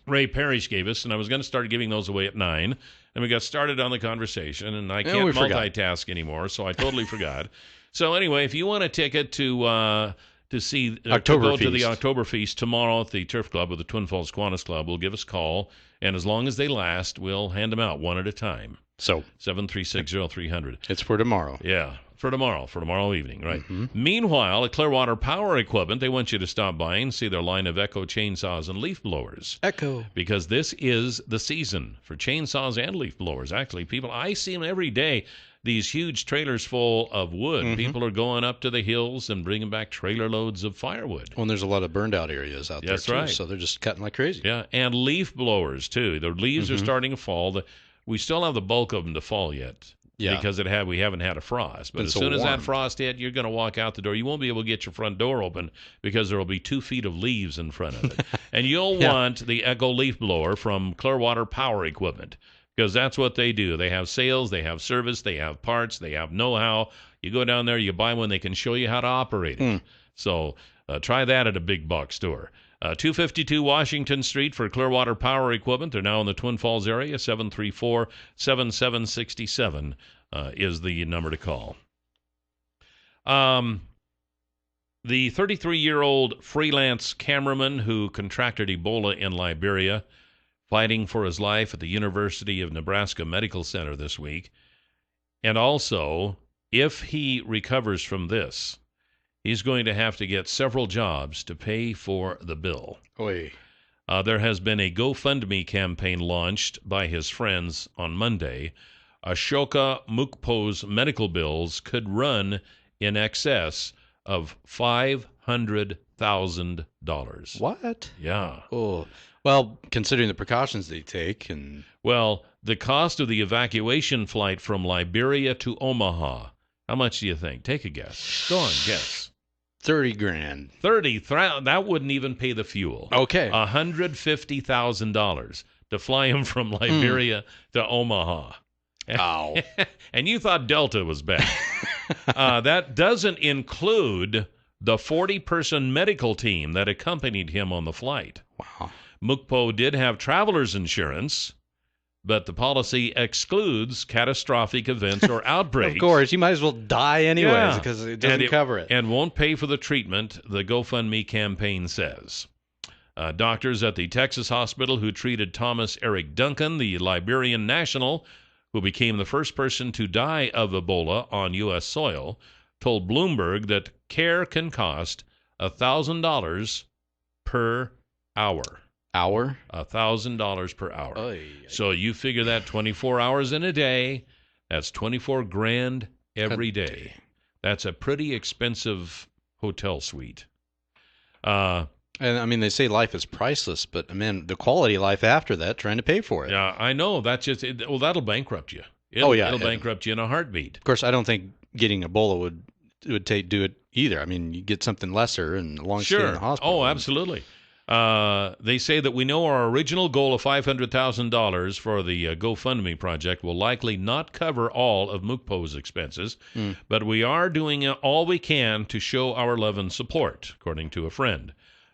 Speaker 2: Ray Parrish gave us, and I was going to start giving those away at 9, and we got started on the conversation, and I can't multitask anymore, so I totally forgot. So anyway, if you want a ticket to see to go to the Oktoberfest tomorrow at the Turf Club or the Twin Falls Kiwanis Club, we'll give us a call, and as long as they last, we'll hand them out one at a time.
Speaker 3: So
Speaker 2: 7360300.
Speaker 3: It's for tomorrow.
Speaker 2: Yeah, for tomorrow evening, right? Mm-hmm. Meanwhile, at Clearwater Power Equipment, they want you to stop by and see their line of Echo chainsaws and leaf blowers.
Speaker 3: Echo.
Speaker 2: Because this is the season for chainsaws and leaf blowers. Actually, I see them every day. These huge trailers full of wood. Mm-hmm. People are going up to the hills and bringing back trailer loads of firewood.
Speaker 3: Well, and there's a lot of burned out areas out there, too.
Speaker 2: Right.
Speaker 3: So they're just cutting like crazy.
Speaker 2: Yeah, and leaf blowers, too. The leaves are starting to fall. We still have the bulk of them to fall yet. Yeah. Because we haven't had a frost. But as soon as that frost hit, you're going to walk out the door. You won't be able to get your front door open because there will be 2 feet of leaves in front of it. And you'll want the Echo leaf blower from Clearwater Power Equipment, because that's what they do. They have sales, they have service, they have parts, they have know-how. You go down there, you buy one, they can show you how to operate it. So try that at a big box store. 252 Washington Street for Clearwater Power Equipment. They're now in the Twin Falls area. 734-7767 is the number to call. The 33-year-old freelance cameraman who contracted Ebola in Liberia, fighting for his life at the University of Nebraska Medical Center this week. And also, if he recovers from this, he's going to have to get several jobs to pay for the bill.
Speaker 3: Oy.
Speaker 2: There has been a GoFundMe campaign launched by his friends on Monday. Ashoka Mukpo's medical bills could run in excess of $500,000.
Speaker 3: What?
Speaker 2: Yeah.
Speaker 3: Oh, well, considering the precautions they take, and
Speaker 2: well, the cost of the evacuation flight from Liberia to Omaha. How much do you think? Take a guess. Go on, guess.
Speaker 3: $30,000.
Speaker 2: 30. That wouldn't even pay the fuel.
Speaker 3: Okay.
Speaker 2: $150,000 to fly him from Liberia to Omaha.
Speaker 3: Ow.
Speaker 2: And you thought Delta was bad. That doesn't include the 40-person medical team that accompanied him on the flight.
Speaker 3: Wow.
Speaker 2: Mukpo did have traveler's insurance, but the policy excludes catastrophic events or outbreaks.
Speaker 3: Of course, you might as well die anyways because it doesn't cover it.
Speaker 2: And won't pay for the treatment, the GoFundMe campaign says. Doctors at the Texas hospital who treated Thomas Eric Duncan, the Liberian national, who became the first person to die of Ebola on U.S. soil, told Bloomberg that care can cost $1,000 per hour.
Speaker 3: Hour?
Speaker 2: $1,000 per hour.
Speaker 3: Oy.
Speaker 2: So you figure that 24 hours in a day, that's $24,000 every day. That's a pretty expensive hotel suite.
Speaker 3: And I mean, they say life is priceless, but I mean, the quality of life after that, trying to pay for it.
Speaker 2: Yeah, I know. That's just well, that'll bankrupt you.
Speaker 3: It'll
Speaker 2: bankrupt you in a heartbeat.
Speaker 3: Of course, I don't think getting Ebola would do it either. I mean, you get something lesser and a long stay in the hospital.
Speaker 2: Oh, absolutely. They say that we know our original goal of $500,000 for the GoFundMe project will likely not cover all of Mukpo's expenses, but we are doing all we can to show our love and support, according to a friend.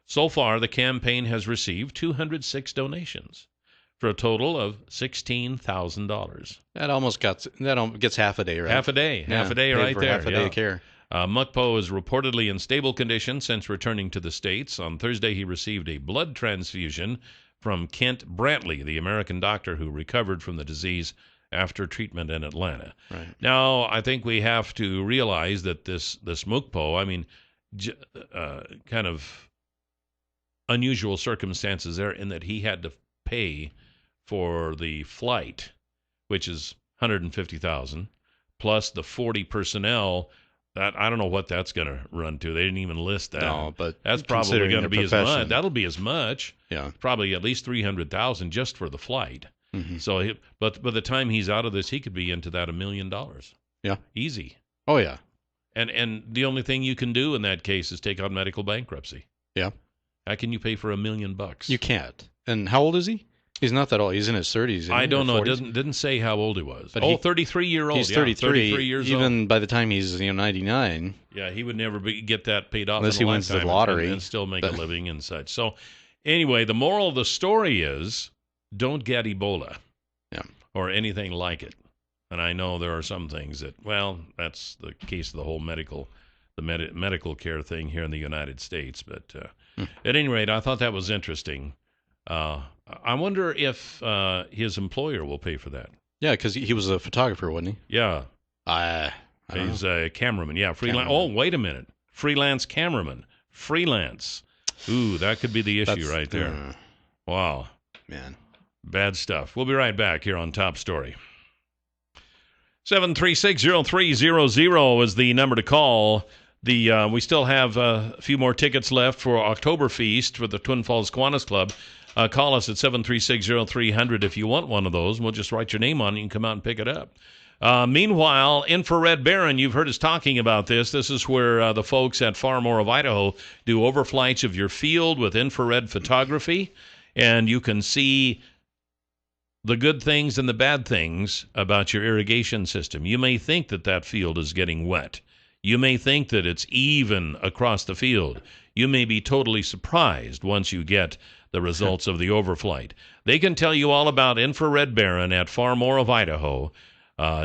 Speaker 2: So far, the campaign has received 206 donations for a total of $16,000.
Speaker 3: That gets half a day, right?
Speaker 2: Half a day right there.
Speaker 3: Half a day of care.
Speaker 2: Mukpo is reportedly in stable condition since returning to the States. On Thursday, he received a blood transfusion from Kent Brantley, the American doctor who recovered from the disease after treatment in Atlanta.
Speaker 3: Right.
Speaker 2: Now, I think we have to realize that this Mukpo, I mean, kind of unusual circumstances there in that he had to pay for the flight, which is $150,000, plus the 40 personnel. That I don't know what that's going to run to. They didn't even list that.
Speaker 3: No, but
Speaker 2: that's probably going to be as much. That'll be as much.
Speaker 3: Yeah,
Speaker 2: probably at least $300,000 just for the flight.
Speaker 3: Mm-hmm.
Speaker 2: So, but by the time he's out of this, he could be into that $1 million.
Speaker 3: Yeah,
Speaker 2: easy.
Speaker 3: Oh yeah.
Speaker 2: And the only thing you can do in that case is take out medical bankruptcy.
Speaker 3: Yeah.
Speaker 2: How can you pay for $1 million?
Speaker 3: You can't. And how old is he? He's not that old. He's in his 30s.
Speaker 2: I don't know.
Speaker 3: 40s?
Speaker 2: It didn't say how old he was.
Speaker 3: But
Speaker 2: 33-year-old.
Speaker 3: He's 33.
Speaker 2: 33 years old.
Speaker 3: Even by the time he's 99.
Speaker 2: Yeah, he would never get that paid off
Speaker 3: unless
Speaker 2: in a
Speaker 3: he wins the
Speaker 2: lifetime
Speaker 3: lottery
Speaker 2: and still make a living and such. So, anyway, the moral of the story is don't get Ebola.
Speaker 3: Yeah.
Speaker 2: Or anything like it. And I know there are some things that, well, that's the case of the whole medical care thing here in the United States. But at any rate, I thought that was interesting. I wonder if his employer will pay for that.
Speaker 3: Yeah, because he was a photographer, wasn't he?
Speaker 2: Yeah.
Speaker 3: I
Speaker 2: He's a cameraman. Yeah, freelance.
Speaker 3: Cameraman.
Speaker 2: Oh, wait a minute. Freelance cameraman. Freelance. Ooh, that could be the issue right there. Wow.
Speaker 3: Man.
Speaker 2: Bad stuff. We'll be right back here on Top Story. 736-0300 is the number to call. We still have a few more tickets left for Oktoberfest for the Twin Falls Kiwanis Club. Call us at 736-0300 if you want one of those. We'll just write your name on it and you can come out and pick it up. Meanwhile, Infrared Baron, you've heard us talking about this. This is where the folks at Far More of Idaho do overflights of your field with infrared photography, and you can see the good things and the bad things about your irrigation system. You may think that field is getting wet. You may think that it's even across the field. You may be totally surprised once you get the results of the overflight. They can tell you all about Infrared Baron at Far More of Idaho.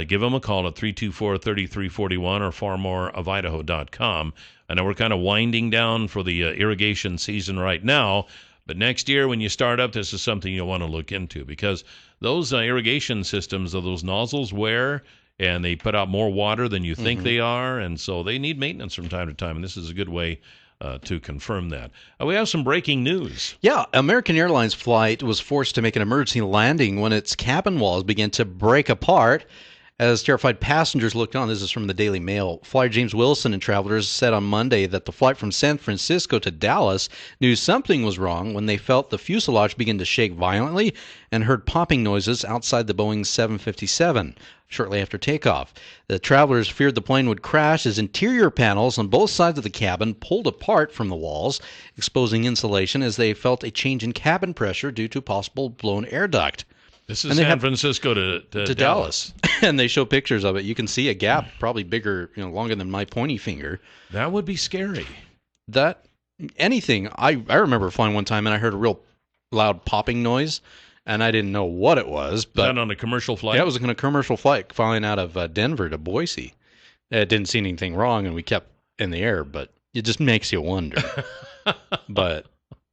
Speaker 2: Give them a call at 324-3341 or farmoreofidaho.com. I know we're kind of winding down for the irrigation season right now, but next year when you start up, this is something you'll want to look into because those irrigation systems of those nozzles wear and they put out more water than you think they are, and so they need maintenance from time to time, and this is a good way to confirm that. We have some breaking news.
Speaker 3: Yeah, American Airlines flight was forced to make an emergency landing when its cabin walls began to break apart as terrified passengers looked on. This is from the Daily Mail. Flyer James Wilson and travelers said on Monday that the flight from San Francisco to Dallas knew something was wrong when they felt the fuselage begin to shake violently and heard popping noises outside the Boeing 757 shortly after takeoff. The travelers feared the plane would crash as interior panels on both sides of the cabin pulled apart from the walls, exposing insulation as they felt a change in cabin pressure due to possible blown air duct.
Speaker 2: This is San Francisco to Dallas.
Speaker 3: And they show pictures of it. You can see a gap probably bigger, longer than my pointy finger.
Speaker 2: That would be scary.
Speaker 3: I remember flying one time and I heard a real loud popping noise. And I didn't know what it was. But
Speaker 2: that on a commercial flight?
Speaker 3: Yeah, it was on a commercial flight flying out of Denver to Boise. It didn't see anything wrong, and we kept in the air, but it just makes you wonder. But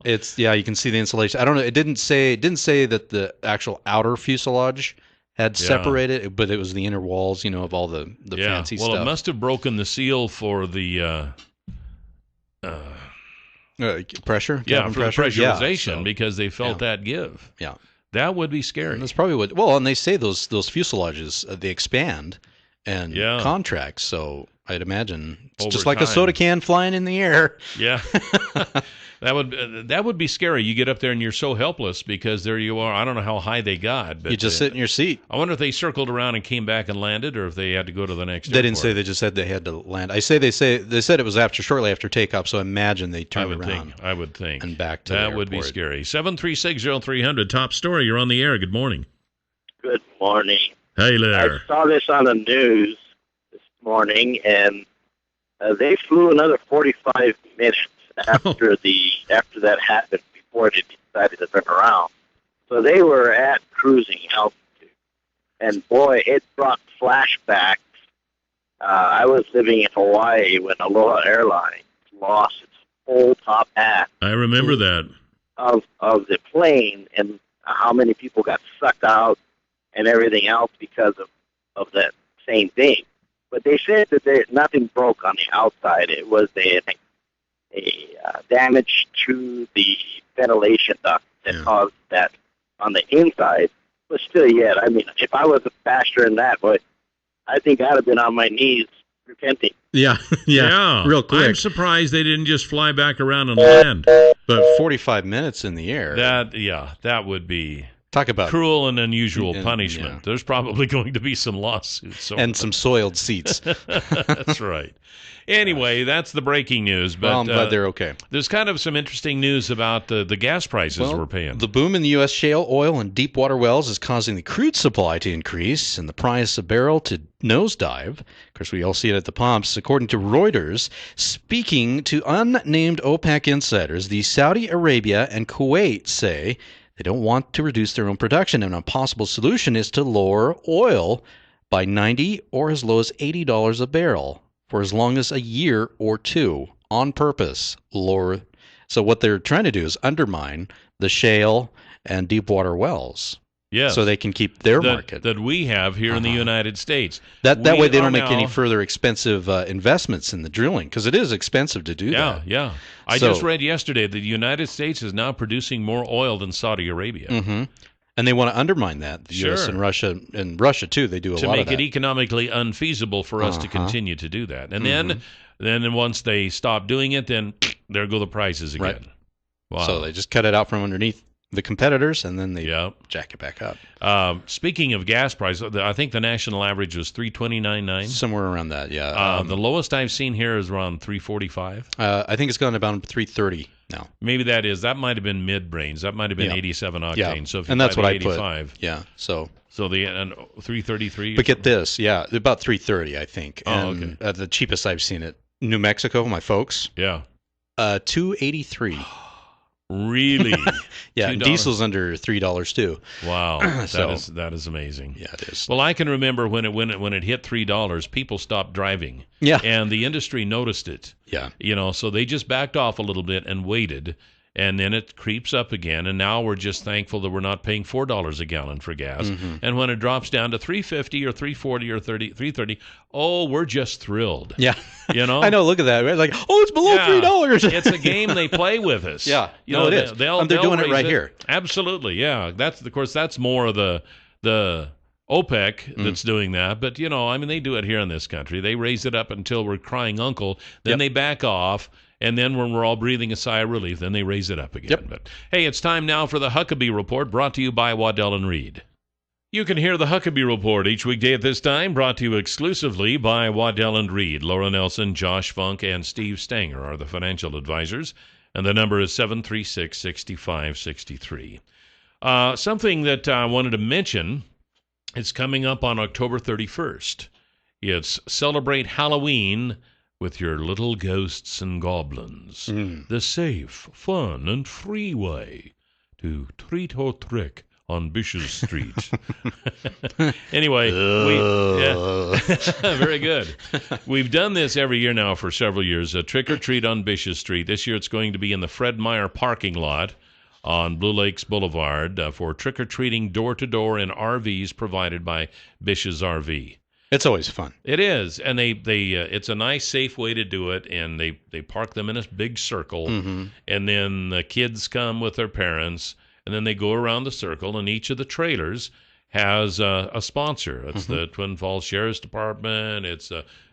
Speaker 3: you can see the insulation. I don't know. It didn't say that the actual outer fuselage had separated, but it was the inner walls, of all the fancy stuff.
Speaker 2: Well, it must have broken the seal for the
Speaker 3: pressure.
Speaker 2: Yeah, for the pressurization because they felt that give.
Speaker 3: Yeah.
Speaker 2: That would be scary.
Speaker 3: And that's probably what. Well, and they say those fuselages they expand and contract. So I'd imagine it's
Speaker 2: over
Speaker 3: just like
Speaker 2: time.
Speaker 3: a soda can flying in the air.
Speaker 2: Yeah, that would be scary. You get up there and you're so helpless because there you are. I don't know how high they got, but
Speaker 3: you just sit in your seat.
Speaker 2: I wonder if they circled around and came back and landed, or if they had to go to the next.
Speaker 3: They didn't say. They just said they had to land. They said it was shortly after takeoff. So imagine they turned around.
Speaker 2: I would think
Speaker 3: and back to
Speaker 2: that would be scary. 736-0300 Top Story. You're on the air. Good morning.
Speaker 6: Good morning.
Speaker 2: Hey there.
Speaker 6: I saw this on the news this morning, and they flew another 45 minutes after that happened before they decided to turn around. So they were at cruising altitude, and boy, it brought flashbacks. I was living in Hawaii when Aloha Airlines lost its whole top half.
Speaker 2: I remember that
Speaker 6: of the plane, and how many people got sucked out and everything else because of that same thing. But they said that nothing broke on the outside. It was a damage to the ventilation duct that caused that on the inside. But still, yet, I mean, if I was a pastor in that, but I think I'd have been on my knees repenting.
Speaker 3: Yeah, real quick.
Speaker 2: I'm surprised they didn't just fly back around and land.
Speaker 3: But 45 minutes in the air.
Speaker 2: That would be
Speaker 3: talk about
Speaker 2: cruel and unusual punishment. Yeah. There's probably going to be some lawsuits.
Speaker 3: And some soiled seats.
Speaker 2: That's right. Anyway, that's the breaking news. But
Speaker 3: I'm glad they're okay.
Speaker 2: There's kind of some interesting news about the gas prices we're paying.
Speaker 3: The boom in the U.S. shale oil and deep water wells is causing the crude supply to increase and the price of barrel to nosedive. Of course, we all see it at the pumps. According to Reuters, speaking to unnamed OPEC insiders, the Saudi Arabia and Kuwait say they don't want to reduce their own production, and a possible solution is to lower oil by $90 or as low as $80 a barrel for as long as a year or two on purpose. So what they're trying to do is undermine the shale and deep water wells.
Speaker 2: Yes.
Speaker 3: So they can keep their market.
Speaker 2: That we have here in the United States.
Speaker 3: That way they don't make any further expensive investments in the drilling, because it is expensive to do that.
Speaker 2: Yeah. I just read yesterday that the United States is now producing more oil than Saudi Arabia.
Speaker 3: Mm-hmm. And they want to undermine that. The U.S. and Russia, too, they do a lot of that.
Speaker 2: To make it economically unfeasible for us to continue to do that. And then once they stop doing it, then there go the prices again.
Speaker 3: Right.
Speaker 2: Wow.
Speaker 3: So they just cut it out from underneath the competitors, and then they jack it back up.
Speaker 2: Speaking of gas prices, I think the national average was $3.29.9.
Speaker 3: Somewhere around that, yeah.
Speaker 2: The lowest I've seen here is around $3.45.
Speaker 3: I think it's gone about $3.30 now.
Speaker 2: Maybe that might have been mid-brains. That might have been 87 octane.
Speaker 3: Yeah.
Speaker 2: So if
Speaker 3: and that's what
Speaker 2: 85,
Speaker 3: I put. Yeah. So
Speaker 2: the 333.
Speaker 3: But get this, about 330, I think.
Speaker 2: And
Speaker 3: okay. The cheapest I've seen it, New Mexico, my folks.
Speaker 2: Yeah.
Speaker 3: 283.
Speaker 2: Really?
Speaker 3: Yeah, diesel's under $3 too.
Speaker 2: Wow, that is amazing.
Speaker 3: Yeah, it is.
Speaker 2: Well, I can remember when it hit $3, people stopped driving.
Speaker 3: Yeah,
Speaker 2: and the industry noticed it.
Speaker 3: Yeah,
Speaker 2: so they just backed off a little bit and waited, and then it creeps up again. And now we're just thankful that we're not paying $4 a gallon for gas.
Speaker 3: Mm-hmm.
Speaker 2: And when it drops down to $3.50 or $3.40 or $3.30, oh, we're just thrilled.
Speaker 3: Yeah.
Speaker 2: I
Speaker 3: know. Look at that. We're like, it's below $3.
Speaker 2: It's a game they play with us.
Speaker 3: Yeah. It is. They're doing it right here.
Speaker 2: Absolutely. Yeah. That's more of the OPEC that's doing that. But, they do it here in this country. They raise it up until we're crying uncle. Then they back off. And then when we're all breathing a sigh of relief, then they raise it up again.
Speaker 3: Yep.
Speaker 2: But, hey, it's time now for the Huckabee Report, brought to you by Waddell & Reed. You can hear the Huckabee Report each weekday at this time, brought to you exclusively by Waddell & Reed. Laura Nelson, Josh Funk, and Steve Stanger are the financial advisors, and the number is 736-6563. Something that I wanted to mention, it's coming up on October 31st. It's Celebrate Halloween with your little ghosts and goblins. The safe, fun, and free way to treat or trick on Bishop's Street. Anyway, very good. We've done this every year now for several years, a trick-or-treat on Bishop's Street. This year it's going to be in the Fred Meyer parking lot on Blue Lakes Boulevard for trick-or-treating door-to-door in RVs provided by Bishop's RV.
Speaker 3: It's always fun.
Speaker 2: It is, and they it's a nice, safe way to do it, and they park them in a big circle, and then the kids come with their parents, and then they go around the circle, and each of the trailers has a sponsor. It's the Twin Falls Sheriff's Department, it's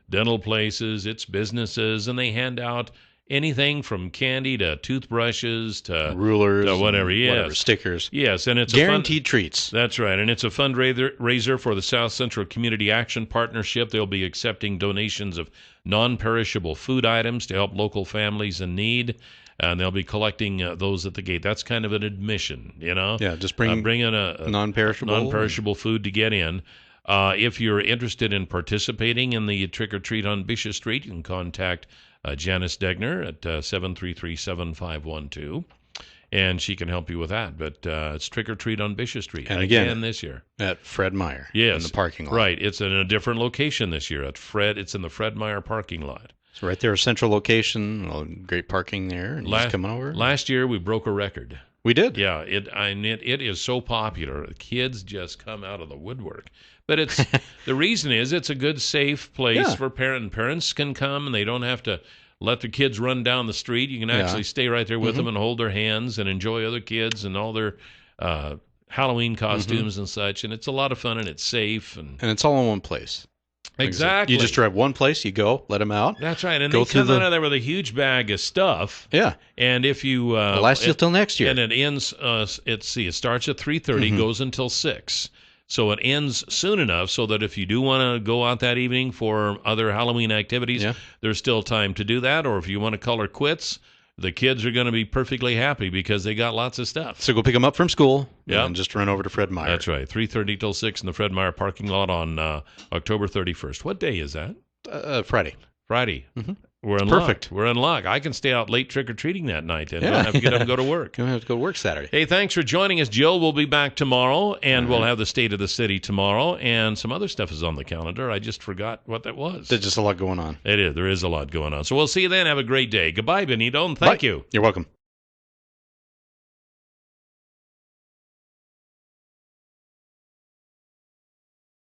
Speaker 2: dental places, it's businesses, and they hand out anything from candy to toothbrushes to
Speaker 3: rulers,
Speaker 2: to whatever,
Speaker 3: stickers.
Speaker 2: Yes, and it's
Speaker 3: guaranteed treats.
Speaker 2: That's right, and it's a fundraiser for the South Central Community Action Partnership. They'll be accepting donations of non-perishable food items to help local families in need, and they'll be collecting those at the gate. That's kind of an admission,
Speaker 3: Yeah, just bring in a
Speaker 2: non-perishable food to get in. If you're interested in participating in the trick-or-treat on Bishop Street, you can contact Janice Degner at 733-7512, and she can help you with that. But it's Trick-or-Treat on Bishop Street.
Speaker 3: And again
Speaker 2: this year.
Speaker 3: At Fred Meyer.
Speaker 2: Yes.
Speaker 3: In the parking lot.
Speaker 2: Right. It's in a different location this year. It's in the Fred Meyer parking lot.
Speaker 3: So right there, a central location, great parking there, and just coming over.
Speaker 2: Last year, we broke a record.
Speaker 3: We did?
Speaker 2: Yeah. It is so popular. The kids just come out of the woodwork. But it's the reason is it's a good, safe place for parents can come, and they don't have to let their kids run down the street. You can actually stay right there with them and hold their hands and enjoy other kids and all their Halloween costumes and such, and it's a lot of fun, and it's safe. And
Speaker 3: it's all in one place.
Speaker 2: Exactly.
Speaker 3: You just drive one place, you go, let them out.
Speaker 2: That's right. And
Speaker 3: go
Speaker 2: they come out of there with a huge bag of stuff.
Speaker 3: Yeah.
Speaker 2: And if you...
Speaker 3: it'll last you till next year.
Speaker 2: And it ends, it starts at 3:30, goes until 6. So it ends soon enough so that if you do want to go out that evening for other Halloween activities, there's still time to do that. Or if you want to call her quits, the kids are going to be perfectly happy because they got lots of stuff.
Speaker 3: So go pick them up from school and just run over to Fred Meyer.
Speaker 2: That's right. 3:30 till 6 in the Fred Meyer parking lot on October 31st. What day is that?
Speaker 3: Friday.
Speaker 2: Friday. We're in luck. We're in luck. I can stay out late trick-or-treating that night and don't have to get up and go to work.
Speaker 3: You don't have to go to work Saturday.
Speaker 2: Hey, thanks for joining us. Jill will be back tomorrow, and we'll have the State of the City tomorrow, and some other stuff is on the calendar. I just forgot what that was.
Speaker 3: There's just a lot going on.
Speaker 2: It is. There is a lot going on. So we'll see you then. Have a great day. Goodbye, Benito, and thank you.
Speaker 3: You're welcome.